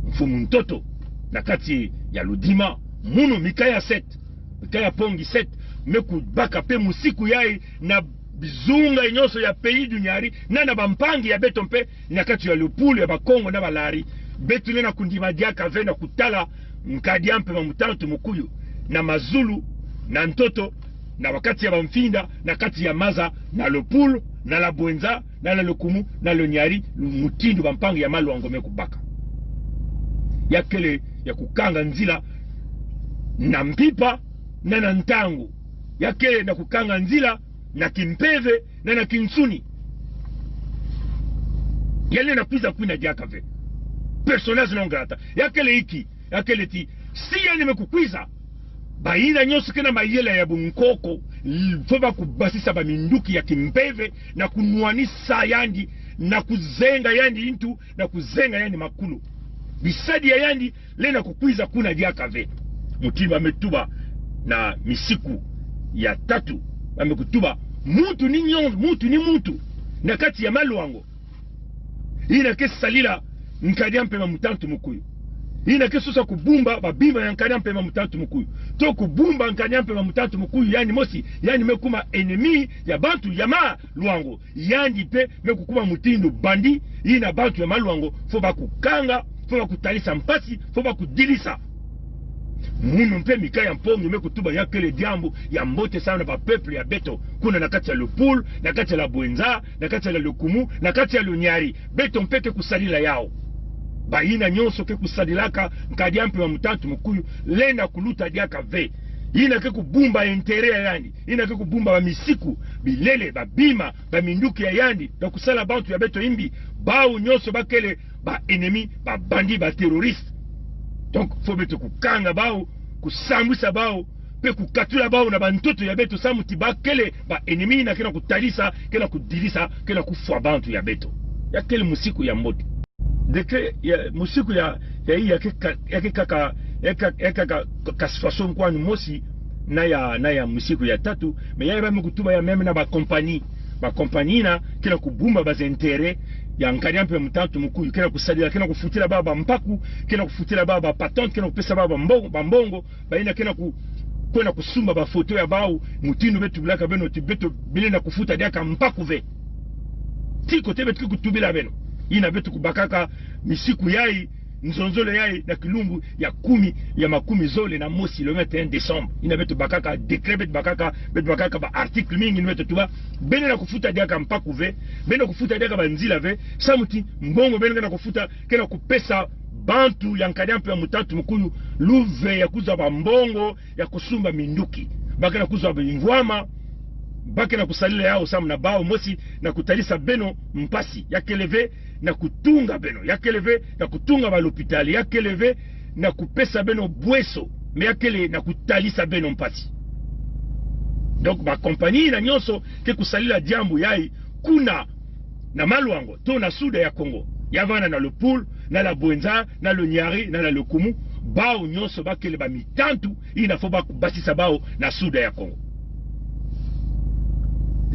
mfumu ntoto na kati ya ludima munu mikaya 7 mikaya pongi 7 mekubaka pe musiku yai na bizunga inyoso ya pays dunyari na bampangi ya beto mpe na kati ya lupulu ya bakongo na balari betu na kundima diaka vena kutala mkadiampe mamutantu mukuyu na mazulu na ntoto na wakati ya bamfinda na kati ya maza na lupulu na la bwenza na la lokumu na lo nyari mutindu bampangi ya maluango mekubaka yakele ya kukanga nzila na mpipa na ntangu yakele na kukanga nzila na kimpeve na kinsuni yale na pisa kuna diaka ve personnage non grata yakele iki yakele ti si yani mekukwiza baina nyoso kena mayela ya bunkoko foba kubasisa ba minduki ya kimpeve na kunuanisa yandi na kuzenga yandi intu na kuzenga yandi makulu bisadi ya yandi lena kukwiza kuna diaka ve mutima metuba na misiku ya 3 amekutuba mutu ni nyonzo mutu na kati ya maluango ina kesalila nkadiampe mamutantu mukuyu ina kesusa kubumba babima ya nkadiampe mamutantu mukuyu to kubumba nkadiampe mamutantu mukuyu yani mosi yani mekuma enemi ya bantu ya maluango yani pe mekukuma mutindo bandi ina bantu ya maluango foba kukanga foba kutalisa mpasi foba kudilisa munu mpe mikaya mpongi mekutuba yakele diambu ya mbote sana ba peuple ya beto kuna na kati ya lupul na kati ya la bwenza na kati ya la lukumu na kati ya lunyari beto mpeke kusalila yao baina nyonso ke kusalilaka nkadiampe wa mutantu mukuyu lena kuluta diaka ve ina ke kubumba entere ya yandi ina ke kubumba ba misiku bilele ba bima ba minduki ya yandi na kusala bantu ya beto imbi bau nyonso bakele ba enemi ba bandi ba terroriste. Donc faut beto kukanga bao kusambwisa bao pe kukatula bao na bantoto ya beto samuti bakele ba enemi na kena kutalisa kena kudilisa kena kufwa bantu ya beto ya kele musiku ya mbote deke ya musiku ya kaka situation kwa mosi na ya musiku ya 3 me ya ba mkutuba ya meme na ba compagnie na kena kubumba ba zentere ya nkadiampe mutantu mukuyu kena kusadila kena kufutila baba mpaku kena kufutila baba patente kena kupesa baba mbongo baina kena kwena kusumba ba foto ya bao mutindo betu blaka beno tibeto bilena kufuta diaka mpaku ve tiko tebe kutubila beno ina betu kubakaka misiku yai nzonzole yai na kilumbu ya 10 ya makumi zole na mosi le 21 décembre ina betu bakaka décret betu bakaka ba article mingi ni betu tuba bene na kufuta diaka mpaku ve bene kufuta diaka banzila ve samuti mbongo bene na kufuta kena kupesa bantu ya nkadiampe ya mutantu mukuyu luve ya kuza ba mbongo ya kusumba minduki baka na kuza ba ingwama baka na kusalila yao samu na bao mosi na kutalisa beno mpasi ya keleve na kutunga beno ya keleve na kutunga ba l'hôpital ya keleve na kupesa beno bweso me ya kele na kutalisa beno mpasi. Donc ba compagnie na nyonso ke kusalila jambu yai kuna na maluango to na suda ya Kongo yavana na lupul na la bwenza na lo nyari na la lokumu bao nyonso bakele ba mitantu ina foba kubasisa bao na suda ya Kongo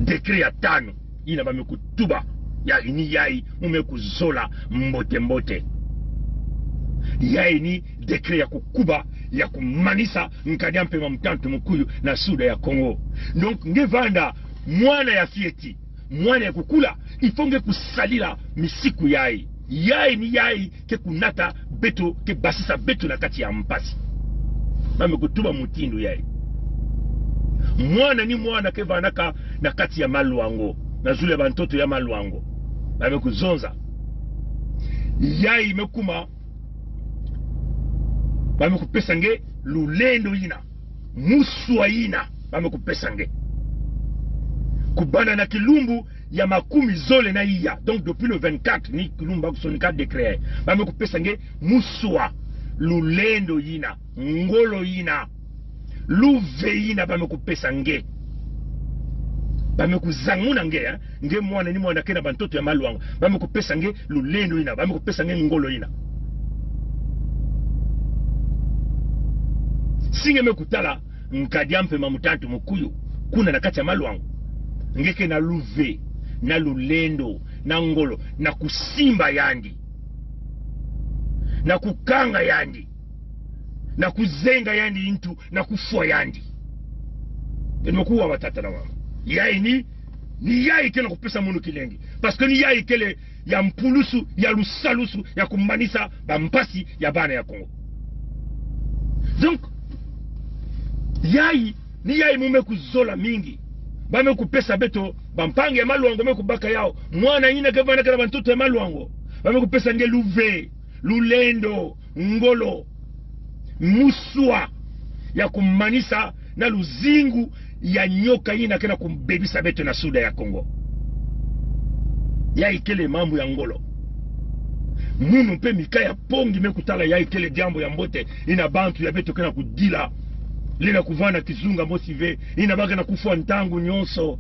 dekret ya 5 ina ba mekutuba ya ini yai umekuzola mbote yai ni dekret ya kukuba ya kumanisa nkadiampe mamutantu mukuyu na suda ya Kongo. Donc ngevanda mwana ya fieti mwana ya kukula ifonge kusalila misiku yai ni yai ke kunata beto ke basisa beto na kati ya mpasi mame kutuba mutindo yai mwana ni mwana ke vanaka na kati ya maluango na zule bantoto ya maluango mame kuzonza yai mekuma mame kupesa nge lulendo ina muswa ina mame kupesa nge kubana na kilumbu ya makumi zole na iya. Donc depuis le 24 ni kulumba kusonika décret. Bame kupesa nge muswa lulendo yina, ngolo yina, luve yina bame kupesa nge. Bame kuzanguna nge nge mwana ni mwana kena bantoto ya maluango. Bame kupesa nge lulendo yina, bame kupesa nge ngolo yina. Singe mekutala nkadiampe mamutantu mukuyu kuna na kati ya maluango. Ngeke na luve, na lulendo, na ngolo, na kusimba yandi, na kukanga yandi, na kuzenga yandi intu, na kufua yandi. Tenimokuwa watata na mama. Yai ni yai kena kupesa munu kilengi. Paske ni yai kele ya mpulusu, ya lusalusu, ya kumanisa, bampasi, ya bana ya Kongo. Donc, yai, ni yai mume kuzola mingi. Bame kupesa beto, bampange ya maluango me kubaka yao. Mwana ina kevana kana bantuto ya maluango. Bame kupesa nge luve, lulendo, ngolo, muswa ya kumanisa na luzingu ya nyoka ina kena kumbebisa beto na suda ya Kongo. Ya ikele mambo ya ngolo. Munu mpe mikaya pongi me kutala ya ikele jambo ya mbote ina bantu ya beto kena kudila. Lina kuvana kizunga mosive, ina baka na kufua ntangu nyonso,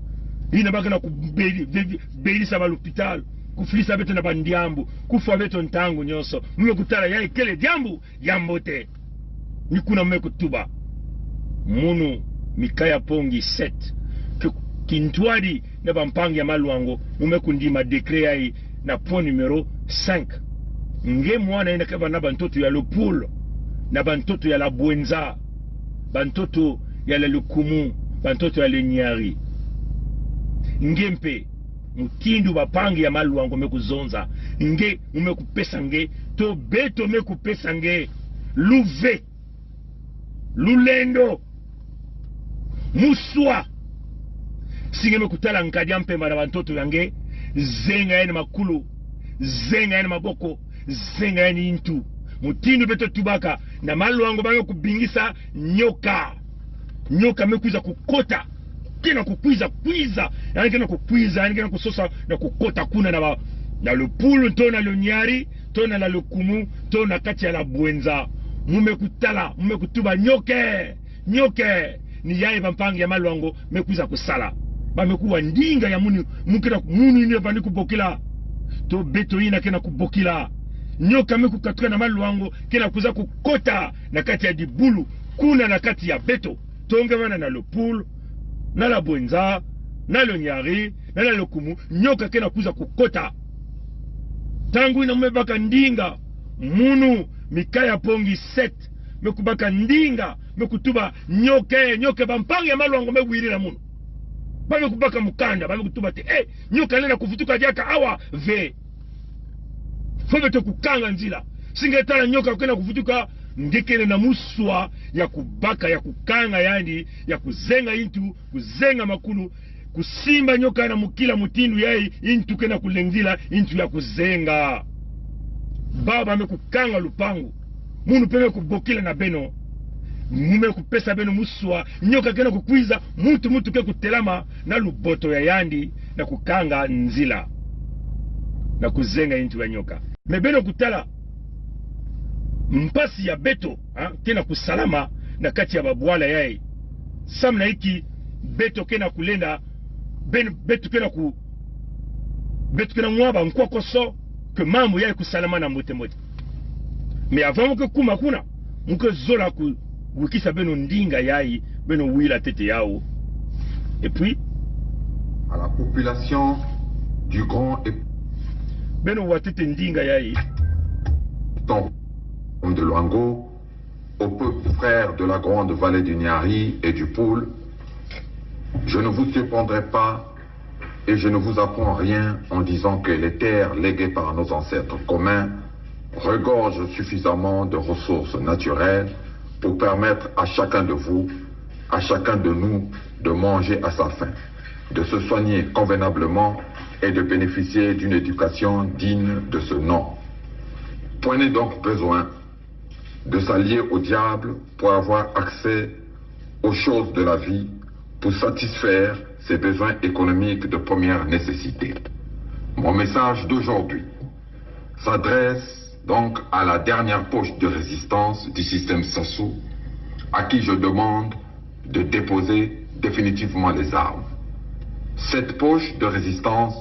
ina baka na kubelisa balhopital, kufilisa beto na bandiambu, kufua beto ntangu nyonso. Mwe kutala ya ikele jambu ya mbote. Nikuna mwe kutuba. Munu mikaya pongi 7. Kintuadi na bampangi ya maluango, mwe kundima dekre ya na point numero 5. Nge mwana ina kaba na bantoto ya Lupulo, na bantoto ya la Bwenza, bantoto ya la Lukumu, bantoto ya Lenyari. Ngempe mutindu bapangi ya maluango mekuzonza. Nge umekupesa nge to beto mekupesa nge luve, lulendo, muswa. Singe mekutala nkadiampe mara bantoto yange zenga yani makulu, zenga yani maboko, zenga yani intu. Mutindu beto tubaka na maluango bange kubingisa nyoka. Nyoka mekuiza kukota. Kena kukwiza, yani kena kukwiza, yani kena kusosa na kukota kuna na Lupulo, to na Lunyari, to na la Lukumu, to na kati ya la Bwenza. Mumekutala, mumekutuba nyoke, ni yai bampangi ya maluango mekuiza kusala. Bamekuwa ndinga ya munu ine bandi kubokila. To beto ina kena kubokila. Nyoka mekukatuka na maluango kena kuza kukota na kati ya dibulu, kuna na kati ya beto. Tongemana na Lupulo, na la Bwenza, na Lunyari, na la Lukumu, nyoka kena kuza kukota. Tangu ina mwebaka ndinga, munu mikaya pongi 7, mekubaka ndinga, mekutuba nyoke bampangi ya maluango mewiri na munu. Bame kubaka mukanda, bame kutuba te, nyoka lena kufutuka diaka awa ve. Fobeto kukanga nzila. Singetala nyoka kena kufutuka ngekele na muswa ya kubaka, ya kukanga yani, ya kuzenga intu, kuzenga makulu, kusimba nyoka na mukila mutindu yai, intu kena kulengzila, intu ya kuzenga. Baba me kukanga lupangu. Munu peme kubokila na beno. Mume kupesa beno muswa. Nyoka kena kukwiza. Mutu ke kutelama na luboto ya yandi. Na kukanga nzila. Na kuzenga intu ya nyoka. Mebeno kutala. Mpasi ya beto. Kena kusalama. Na kati ya babuala yai. Samna hiki. Beto kena kulenda. Beto kena mwaba mkwa koso. Que mambo yai kusalama na mbote. Mais avant que kuma kuna muke zola ku wikisa beno ndinga yai beno wila tete yao. Et puis à la population du grand et beno watete ndinga yai de Luango, au peuple frère de la grande vallée du Nyari et du Poul, je ne vous surprendrai pas et je ne vous apprends rien en disant que les terres léguées par nos ancêtres communs regorgent suffisamment de ressources naturelles pour permettre à chacun de vous, à chacun de nous, de manger à sa faim, de se soigner convenablement et de bénéficier d'une éducation digne de ce nom. Point n'est donc besoin de s'allier au diable pour avoir accès aux choses de la vie, pour satisfaire ses besoins économiques de première nécessité. Mon message d'aujourd'hui s'adresse donc à la dernière poche de résistance du système Sassou, à qui je demande de déposer définitivement les armes. Cette poche de résistance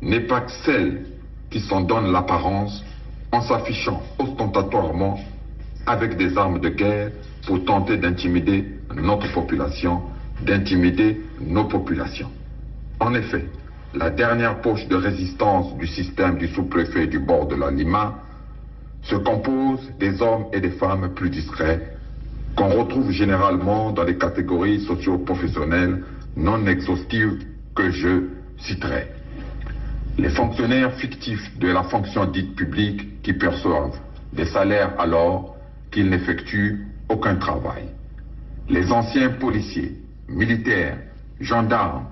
n'est pas que celle qui s'en donne l'apparence en s'affichant ostentatoirement avec des armes de guerre pour tenter d'intimider notre population, d'intimider nos populations. En effet, la dernière poche de résistance du système du sous-préfet du bord de la Lima se compose des hommes et des femmes plus discrets qu'on retrouve généralement dans les catégories socio-professionnelles non exhaustives que je citerai. Les fonctionnaires fictifs de la fonction dite publique qui perçoivent des salaires alors qu'ils n'effectuent aucun travail. Les anciens policiers, militaires, gendarmes,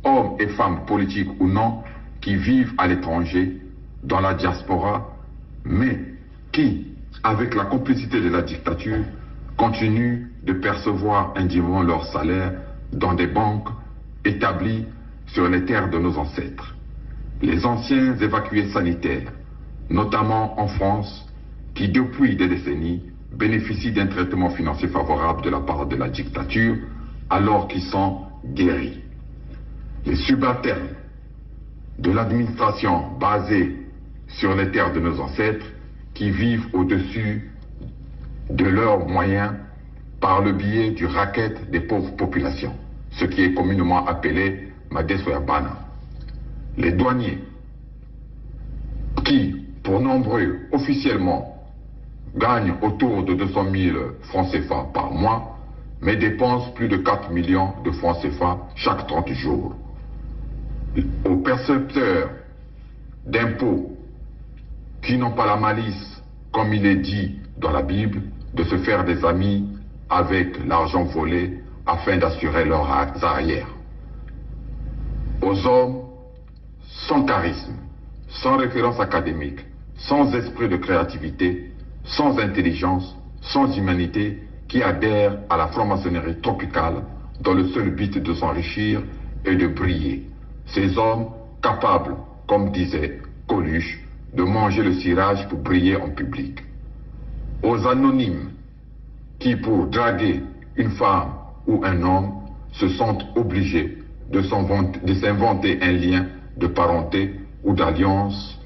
hommes et femmes politiques ou non, qui vivent à l'étranger, dans la diaspora, mais qui, avec la complicité de la dictature, continuent de percevoir indûment leur salaire dans des banques établies sur les terres de nos ancêtres. Les anciens évacués sanitaires, notamment en France, qui depuis des décennies bénéficient d'un traitement financier favorable de la part de la dictature, alors qu'ils sont guéris. Les subalternes de l'administration basée sur les terres de nos ancêtres, qui vivent au-dessus de leurs moyens par le biais du racket des pauvres populations, ce qui est communément appelé Madesoyabana. Les douaniers, qui, pour nombreux, officiellement, gagnent autour de 200 000 francs CFA par mois, mais dépensent plus de 4 millions de francs CFA chaque 30 jours. Aux percepteurs d'impôts qui n'ont pas la malice, comme il est dit dans la Bible, de se faire des amis avec l'argent volé afin d'assurer leurs arrières. Aux hommes sans charisme, sans référence académique, sans esprit de créativité, sans intelligence, sans humanité, qui adhèrent à la franc-maçonnerie tropicale dans le seul but de s'enrichir et de briller. Ces hommes capables, comme disait Coluche, de manger le cirage pour briller en public. Aux anonymes qui, pour draguer une femme ou un homme, se sentent obligés de s'inventer un lien de parenté ou d'alliance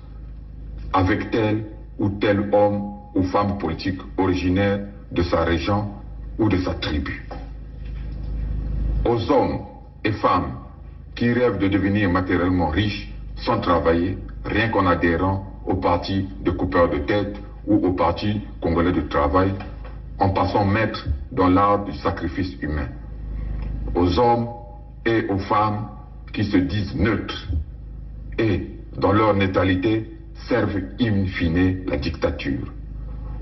avec tel ou tel homme ou femme politique originaire de sa région ou de sa tribu. Aux hommes et femmes qui rêvent de devenir matériellement riches sans travailler, rien qu'en adhérant au parti de coupeurs de tête ou au parti congolais de travail, en passant maître dans l'art du sacrifice humain. Aux hommes et aux femmes qui se disent neutres et, dans leur neutralité, servent in fine la dictature.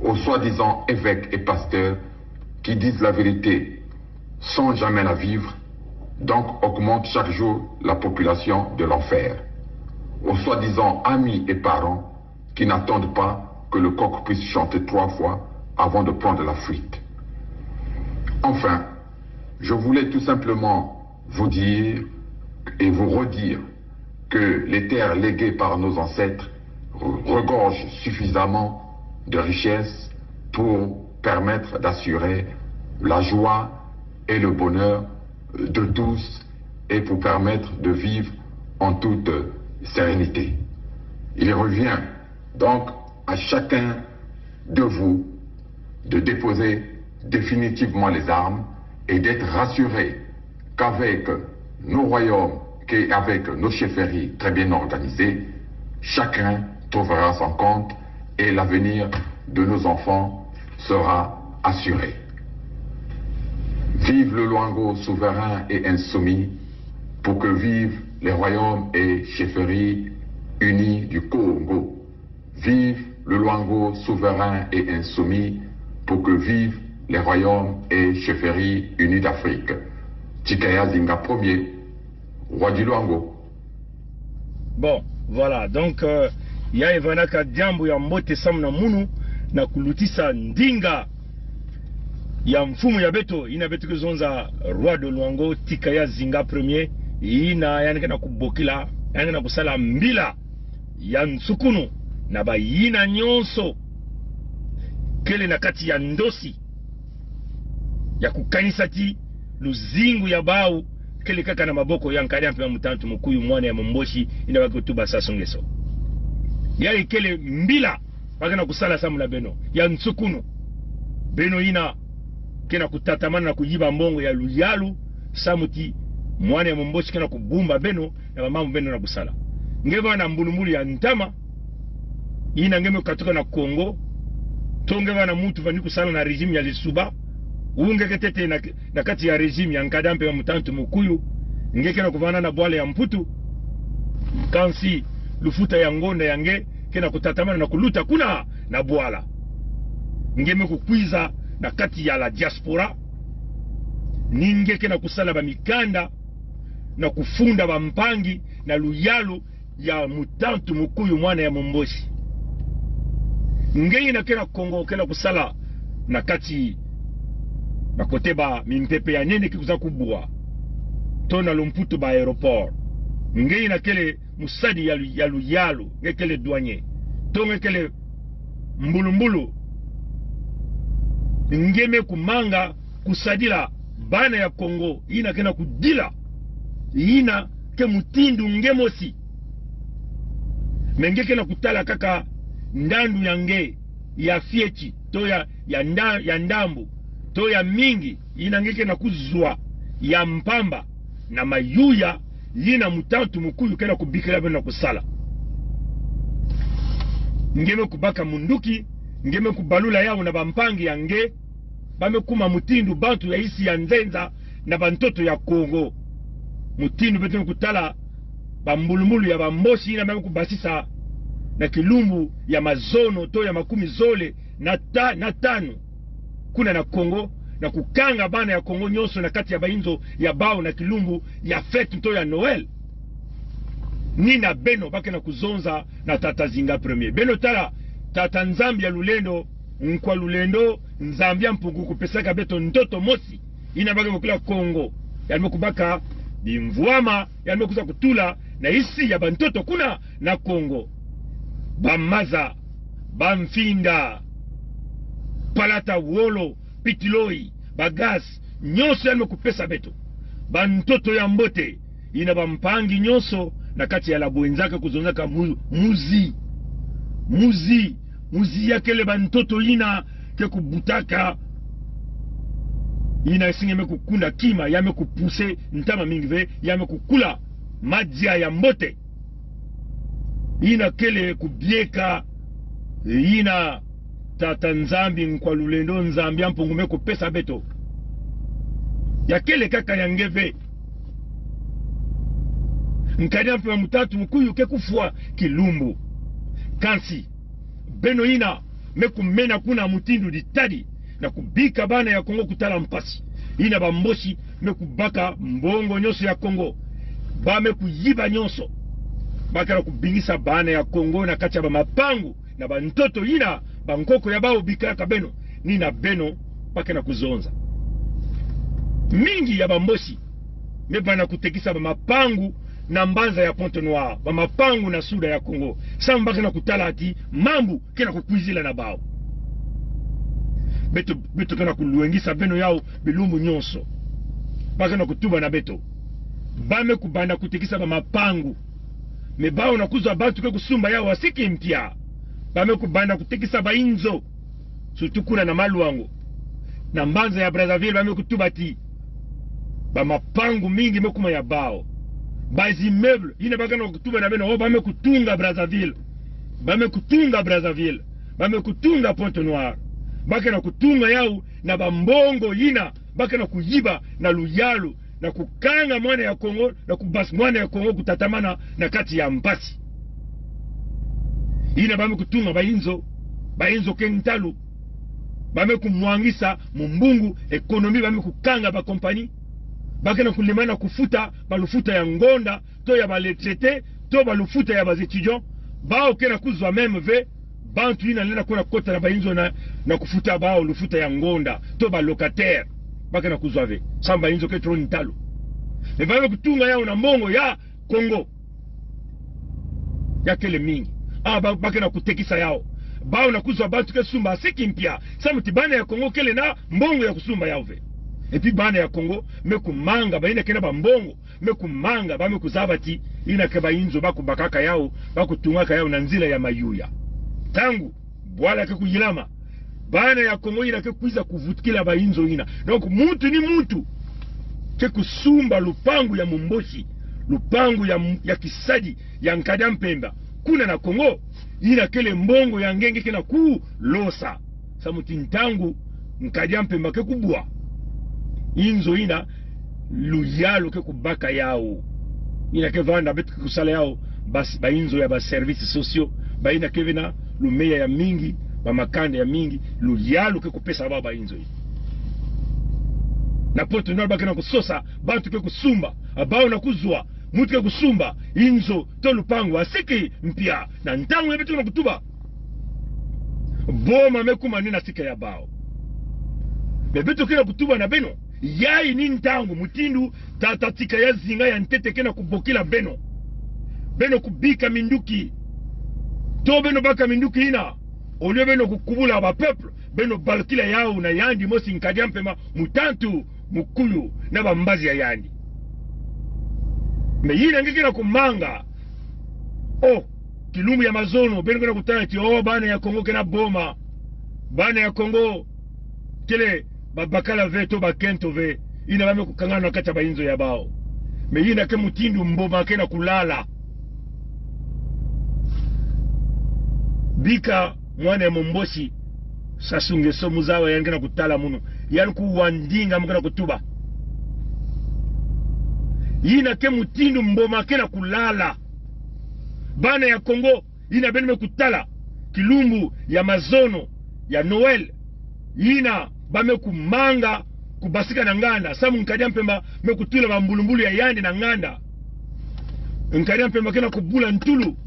Aux soi-disant évêques et pasteurs qui disent la vérité sans jamais la vivre, donc augmentent chaque jour la population de l'enfer. Aux soi-disant amis et parents qui n'attendent pas que le coq puisse chanter 3 fois avant de prendre la fuite. Enfin, je voulais tout simplement vous dire et vous redire que les terres léguées par nos ancêtres regorgent suffisamment de richesses pour permettre d'assurer la joie et le bonheur de tous et pour permettre de vivre en toute sérénité. Il revient donc à chacun de vous de déposer définitivement les armes et d'être rassuré qu'avec nos royaumes, qu'avec nos chefferies très bien organisées, chacun trouvera son compte et l'avenir de nos enfants sera assuré. Vive le Luango souverain et insoumis, pour que vivent les royaumes et chefferies unis du Congo. Vive le Luango souverain et insoumis, pour que vivent les royaumes et chefferies unis d'Afrique. Tikaya Zinga Ier, roi du Luango. Bon, voilà, donc ya evanaka diambu ya mbote samna munu na kulutisa ndinga ya mfumu ya beto ina beto kuzonza roi de Luango Tikaya Zinga premier ina yanike na kubokila yanike na kusala mbila ya nsukunu na ba yina nyonso kele na kati ya ndosi ya kukanisa ti luzingu ya bau kele kaka na maboko ya nkari ampe mutantu mukuyu mwana ya momboshi ina waki kutuba sasongeso ya ikele mbila waki na kusala samu na beno ya nsukunu beno ina kena kutatamana na kujiba mbongo ya luyalu samuti mwana ya momboshi kena kubumba beno na mamamu beno na kusala ngeva na mbulumulu ya ntama ina ngeme katoka na Kongo tongeva na mutu vani kusala na regime ya Lisuba unge ketete na kati ya regime ya nkadampe wa mutantu mukuyu ngeke na kuvana na bwale ya mputu kansi lufuta ya ngonda yange kena kutatamana na kuluta kuna na bwala ngeme kukwiza na kati ya la diaspora ninge kena kusala ba mikanda na kufunda ba mpangi na luyalu ya mutantu mukuyu mwana ya momboshi ngei na kena Kongo kena kusala na kati na kote ba mimpepe ya nene kikuza kubwa tona lumputu ba aeroport ngei na kele musadi ya luyalu ngekele douanier tonge kele mbulumbulu ngeme kumanga kusadila bana ya Kongo ina kena kudila ina ke mutindu ngemosi menge kena kutala kaka ndandu yange ya fiechi to ya ndambu to ya mingi ina ngeke na kuzwa ya mpamba na mayuya yina mutantu mukuyu kena kubikira bena kusala ngeme kubaka munduki ngeme kubalula yao na bampangi yange bame kuma mutindu bantu ya isi ya nzenza na bantoto ya Kongo mutindu betu kutala bambulumulu ya bamboshi ina bame kubasisa na kilumbu ya mazono to ya makumi zole na tano kuna na Kongo na kukanga bana ya Kongo nyonso na kati ya bainzo ya bao na kilumbu ya fete to ya Noel nina beno bake na kuzonza na tata Zinga premier beno tala tata nzambi ya lulendo nkwa lulendo nzambia mpungu kupesaka beto ndoto mosi ina bake mokula Kongo ya kubaka bimvuama ya kuza kutula na isi ya bantoto kuna na Kongo bamaza bamfinda palata wolo pitiloi bagas nyonso ya kupesa beto bantoto ya mbote ina bampangi nyonso na kati ya labuenzaka kuzonaka muzi ya kele bantoto ina ke kubutaka ina singeme kukunda kima yame kupuse ntama mingive yame kukula majia ya mbote ina kele kubieka ina tata nzambi nkwa lulendo nzambi ampungume kupesa beto ya kele kaka yangeve nkadi ampe mutatu mkuyu ke kufua kilumbu kansi beno ina mekumena kuna mutindu ditadi na kubika bana ya Kongo kutala mpasi ina bamboshi mekubaka mbongo nyonso ya Kongo ba mekuyiba nyonso bakara kubingisa bana ya Kongo na kati ya mapangu na bantoto ina bankoko ya bao bikaka beno nina beno pake na kuzonza mingi ya bamboshi mebana kutekisa mapangu na mbanza ya Pointe Noire mapangu na suda ya Kongo samba na kutala ati mambu kena kukwizila na bao beto kana kuluengisa beno yao bilumbu nyonso baka na kutuba na beto bame kubanda kutekisa mapangu mebao na kuzwa batu ke kusumba yao wasiki mpya bame kubanda kutekisa bainzo sutukuna na maluango na mbanza ya Brazzaville bame kutuba ti mapangu mingi mekuma ya bao bazi immeuble ina baka na kutuba na beno bame kutunga Brazzaville bame kutunga Pointe Noire baka na kutunga yao na bambongo ina baka na kuyiba na luyalu na kukanga mwana ya Kongo na kubasi mwana ya Kongo kutatamana na kati ya mpasi ina bame kutunga bainzo kentalu bame kumwangisa mumbungu ekonomi bame kukanga ba kompani baka na kulimana kufuta balufuta ya ngonda to ya baletrete to balufuta ya bas étudiants bao kena kuzwa même ve bantu ina nena kuna kota na bainzo na kufuta bao lufuta ya ngonda to ba locataire baka na kuzwave samba inzo ketro ntalo me bale kutunga yao na mbongo ya Kongo ya kele mingi baka na kutekisa yao bao na kuzwa bantu ke sumba siki mpya samuti bana ya Kongo kele na mbongo ya kusumba yao ve epi bana ya Kongo mekumanga baina kena ba mbongo mekumanga ba mekuzabati ina ke bainzo bakubakaka yao bakutungaka yao na nzila ya mayuya tangu bwala ke kuyilama bana ya Kongo ina ke kuiza kuvutikila bainzo ina donc muntu ni muntu ke kusumba lupangu ya Mumboshi lupangu ya Kisadi ya Nkada Mpemba kuna na Kongo ina kele mbongo ya ngenge kena ku losa samuti ntangu Nkada Mpemba ke kubwa inzo ina luyalo ke kubaka yao ina ke vanda betu kusala yao bas ba inzo ya ba services sociaux ba ina ke vena lumeya ya mingi ba makande ya mingi luyalo ke kupesa baba inzo ina na poto nalo bakena kusosa bantu ke kusumba abao na kuzwa mutu ke kusumba inzo to lupango asiki mpya na ntangu yebetu na kutuba boma mekuma nina sika ya bao bebetu kena kutuba na beno yai ni ntangu mutindu tatatika ya zinga ya ntete kena kubokila beno kubika minduki to beno baka minduki ina olio beno kukubula ba peuple beno balkila yao na yandi mosi Nkada Mpemba mutantu mukuyu na bambazi ya yandi me yina ngekena kumanga kilumbu ya mazono beno kena kutana ti bana ya Kongo kena boma bana ya Kongo kele babakala ve to bakento ve ina bame kukangana na kata bainzo ya bao me yina ke mutindu mboma kena kulala bika mwana ya Mumboshi sasunge somu zawa yangena kutala muno yani kuwandinga mkena kutuba yina ke mutindu mboma kena kulala bana ya Kongo yina benime kutala kilumbu ya mazono ya Noel yina bame kumanga kubasika na nganda samu Nkada Mpemba mekutula bambulumbulu ya yandi na nganda Nkada Mpemba kena kubula ntulu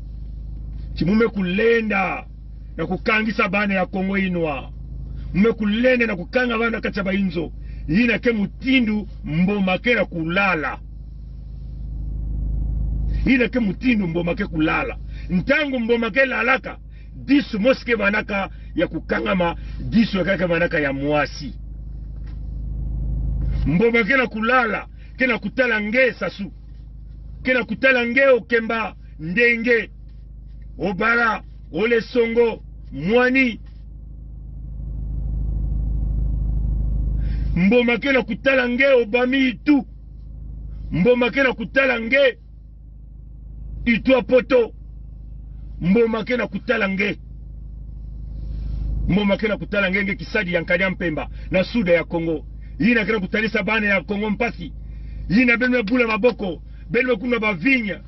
chimume kulenda na kukangisa bana ya Kongo inwa mume kulenda na kukanga bana kacha bainzo yina ke mutindu mboma kena kulala yina ke mutindu mboma ke kulala ntangu mboma ke lalaka disu moske banaka ya kukangama disu ya kaka banaka ya mwasi mboma kena kulala kena kutala nge sasu kena kutala nge okemba ndenge obara ole songo mwani mboma kena kutala nge obami itu mboma kena kutala nge itwa poto mboma kena kutala nge mboma kena kutala nge Kisadi ya Nkada Mpemba na Suda ya Kongo yina kena kutalisa bana ya Kongo mpasi yina beno bula maboko beno kuna bavinya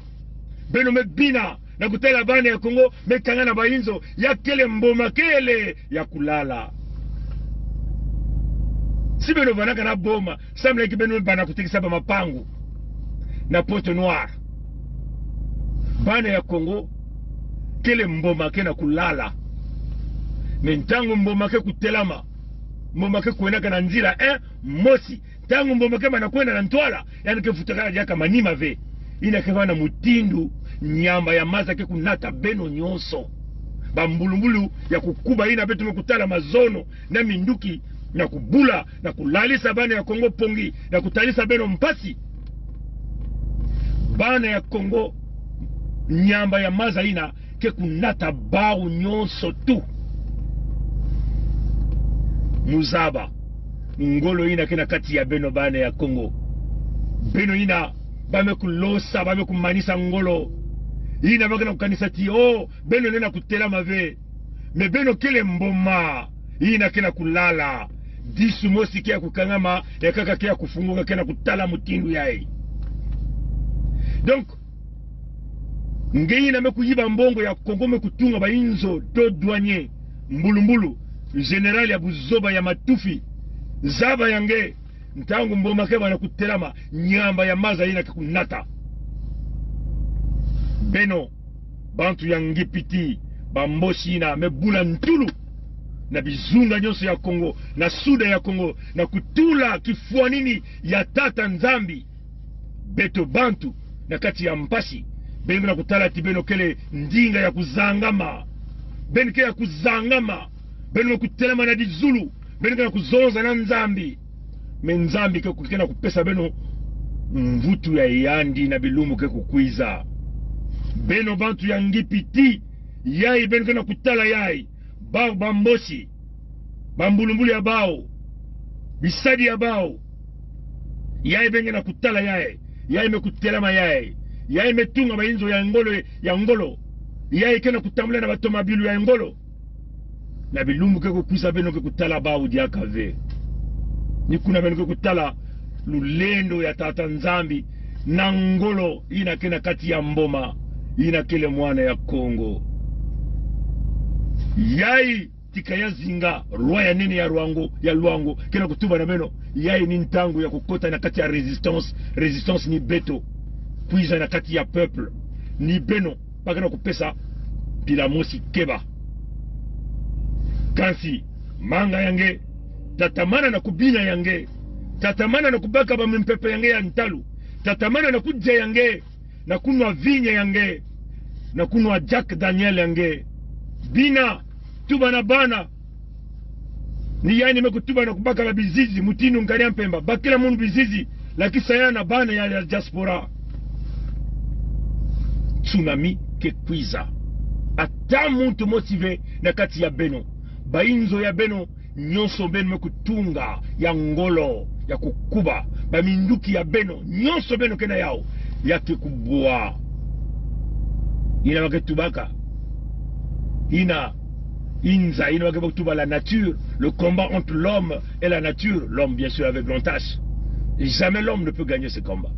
beno mebina na kutala bana ya Kongo mekangana bainzo ya kele mboma kele ya kulala si beno banaka na boma samle ki beno bana kutikisa ba mapangu na Pointe Noire bana ya Kongo kele mboma ke na kulala mentangu mboma ke kutelama mboma ke kuenaka na nzira mosi tangu mboma ke bana kwenda na ntwala yani ke futaka yaka manima ve ina ke bana mutindu nyamba ya maza ke kunata beno nyonso bambulumbulu ya kukuba ina betu mekutala mazono na minduki na kubula na kulalisa bana ya Kongo pongi na kutalisa beno mpasi bana ya Kongo nyamba ya maza ina ke kunata bau nyonso tu muzaba ngolo ina kena kati ya beno bana ya Kongo beno ina bame kulosa bame kumanisa ngolo ina bakena kukanisa ti beno nena kutela mave me beno kele mboma ina kena kulala disu mosi kia kukangama ya kaka kia kufunguka kena kutala mutindu yae donc ngei na mekuyiba mbongo ya Kongo mekutunga bainzo do douanier mbulumbulu general ya Buzoba ya Matufi zaba yange ntangu mboma ke bana kutelama nyamba ya maza ina kunata beno bantu ya Ngipiti bambosi na mebula ntulu na bizunga nyonso ya Congo na suda ya Congo na kutula kifuanini ya tata nzambi beto bantu na kati ya mpasi bengi na kutala tibeno kele ndinga ya kuzangama bengi ya kuzangama bengi kutelema na dizulu bengi na kuzonza na nzambi menzambi ke kukena kupesa beno mvutu ya yandi na bilumu ke kukwiza beno bantu ya ngipiti yai bengi na kutala yai bao bambosi bambulumbulu ya bao bisadi ya bao yai bengi na kutala yai mekutelema yai metunga bainzo ya ngolo yai kena kutambula na batomabilu ya ngolo na bilumbu ke kukwiza beno ke kutala bao diakave ni kuna beno ke kutala lulendo ya tata nzambi na ngolo ina kena kati ya mboma ina kele mwana ya Kongo yai tika ya zinga roi ya nene ya luango kena kutuba na beno yai ni ntangu ya kukota na kati ya resistance ni beto kuiza na kati ya peuple ni beno pakena kupesa pilamosi keba kansi manga yange tatamana na kubina yange tatamana na kubaka ba mpepe yange ya ntalu tatamana na kujja yange na kunwa vinya yange na kunwa Jack Daniel yange bina tuba na bana ni yani mekutuba na kubaka ba bizizi mutinu ngari mpemba bakila mundu bizizi lakisa yana bana ya diaspora tsunami ke kwiza ata muntu motive na kati ya beno bainzo ya beno nyonso beno mekutunga ya ngolo ya kukuba baminduki ya beno nyonso beno kena yao yake kubwa ina waketubaka ina inza ina waketuba la nature, le combat entre l'homme et la nature, l'homme bien sûr avec grand H. Jamais l'homme ne peut gagner ce combat.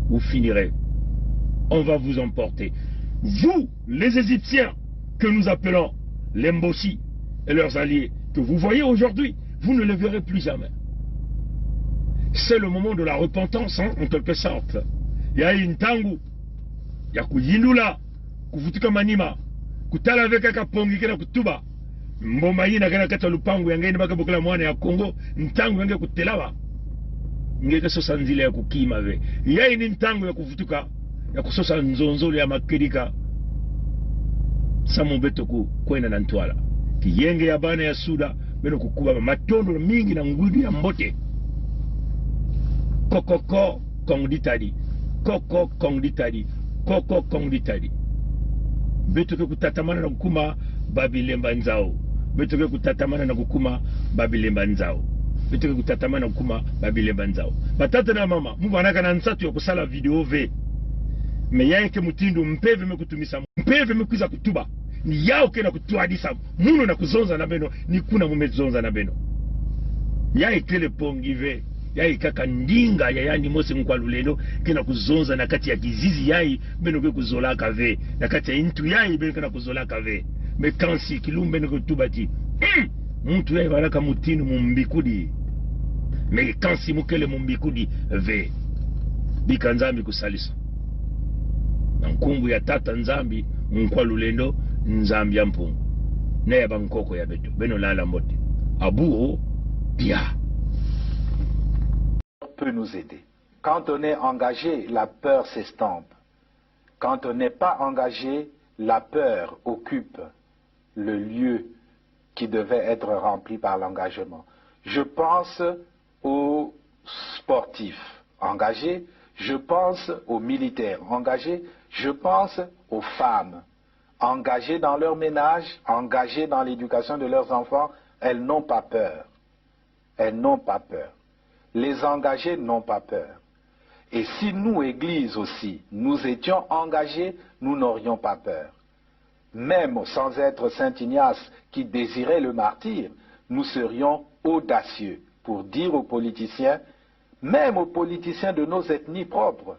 Vous finirez, on va vous emporter. Vous, les Égyptiens, que nous appelons les Mbossi et leurs alliés, que vous voyez aujourd'hui, vous ne les verrez plus jamais. C'est le moment de la repentance, hein, en quelque sorte. Il y a une tangu, il y a kuyindula, kufutika manima, kutala veka kapongi kena kutuba, mboma yina kena kata lupangu yangeni baka bukula mwana ya Kongo, ntangu yange kutelawa, ngeke sosa nzile ya kukima ve. Yai ni ntangu ya kufutuka, ya kusosa nzonzolo ya makedika, samu beto kwenda na ntwala. Kiyenge ya bana ya suda, beno kukuba matondo mingi na ngudu ya mbote. Kokoko kongditadi, koko kongditadi, koko kongditadi. Beto ke kutatamana na kukuma babilemba nzao. Beto ke kutatamana na kukuma babilemba nzao. Beto ke kutatamana na kukuma babilemba nzao. Batata na mama, mungu anaka na nsatu ya kusala video ve. Me yae ke mutindu mpeve me kutumisa, mpeve me kuiza kutuba. Ni yao ke na kutuadisa, muno na kuzonza na beno, ni kuna mumezonza na beno. Yae kele pongi ve. Yai kaka ndinga ya yani mose mkwa lulelo kena kuzonza na kati ya kizizi yai beno ke kuzola kave na kati ya intu yai beno kena kuzola kave me kansi kilumbe beno kutubati mtu yai baraka mutinu mumbikudi me kansi mukele mumbikudi ve bika nzambi kusalisa na nkumbu ya tata nzambi mkwa lulendo nzambi ya mpungu na ya bankoko ya beto beno lala mbote abuo pia peut nous aider. Quand on est engagé, la peur s'estompe. Quand on n'est pas engagé, la peur occupe le lieu qui devait être rempli par l'engagement. Je pense aux sportifs engagés, je pense aux militaires engagés, je pense aux femmes engagées dans leur ménage, engagées dans l'éducation de leurs enfants. Elles n'ont pas peur. Elles n'ont pas peur. Les engagés n'ont pas peur. Et si nous, Église aussi, nous étions engagés, nous n'aurions pas peur. Même sans être Saint Ignace qui désirait le martyre, nous serions audacieux pour dire aux politiciens, même aux politiciens de nos ethnies propres,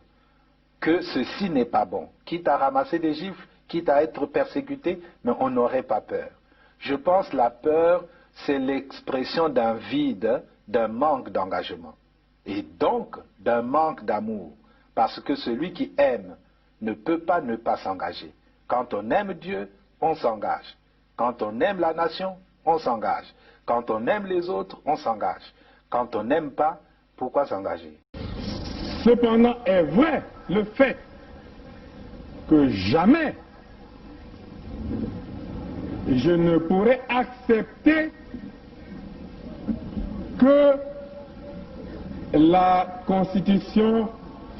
que ceci n'est pas bon. Quitte à ramasser des gifles, quitte à être persécuté, mais on n'aurait pas peur. Je pense que la peur, c'est l'expression d'un vide, d'un manque d'engagement et donc d'un manque d'amour, parce que celui qui aime ne peut pas ne pas s'engager. Quand on aime Dieu, on s'engage. Quand on aime la nation, on s'engage. Quand on aime les autres, on s'engage. Quand on n'aime pas, pourquoi s'engager? Cependant est vrai le fait que jamais je ne pourrais accepter que la Constitution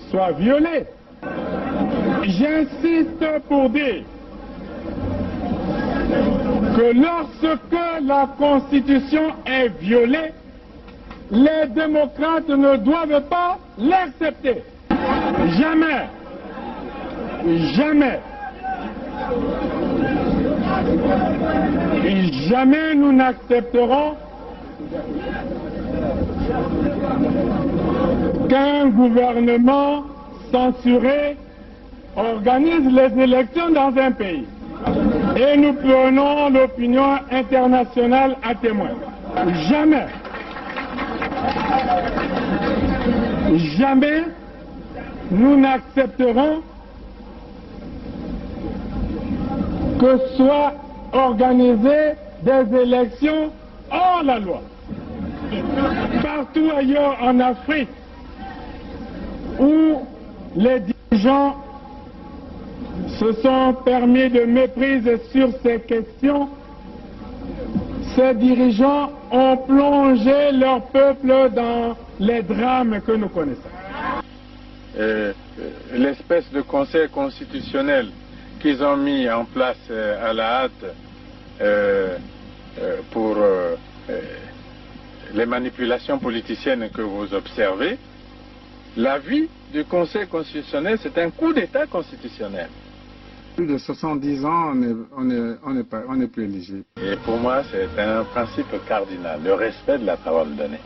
soit violée. J'insiste pour dire que lorsque la Constitution est violée, les démocrates ne doivent pas l'accepter. Jamais. Jamais. Et jamais nous n'accepterons qu'un gouvernement censuré organise les élections dans un pays. Et nous prenons l'opinion internationale à témoin. Jamais. Jamais nous n'accepterons que soient organisées des élections hors la loi. Partout ailleurs en Afrique où les dirigeants se sont permis de méprise sur ces questions, ces dirigeants ont plongé leur peuple dans les drames que nous connaissons. L'espèce de conseil constitutionnel qu'ils ont mis en place à la hâte pour les manipulations politiciennes que vous observez, l'avis du Conseil constitutionnel, c'est un coup d'État constitutionnel. Plus de 70 ans, on n'est plus éligible. Et pour moi, c'est un principe cardinal, le respect de la parole donnée.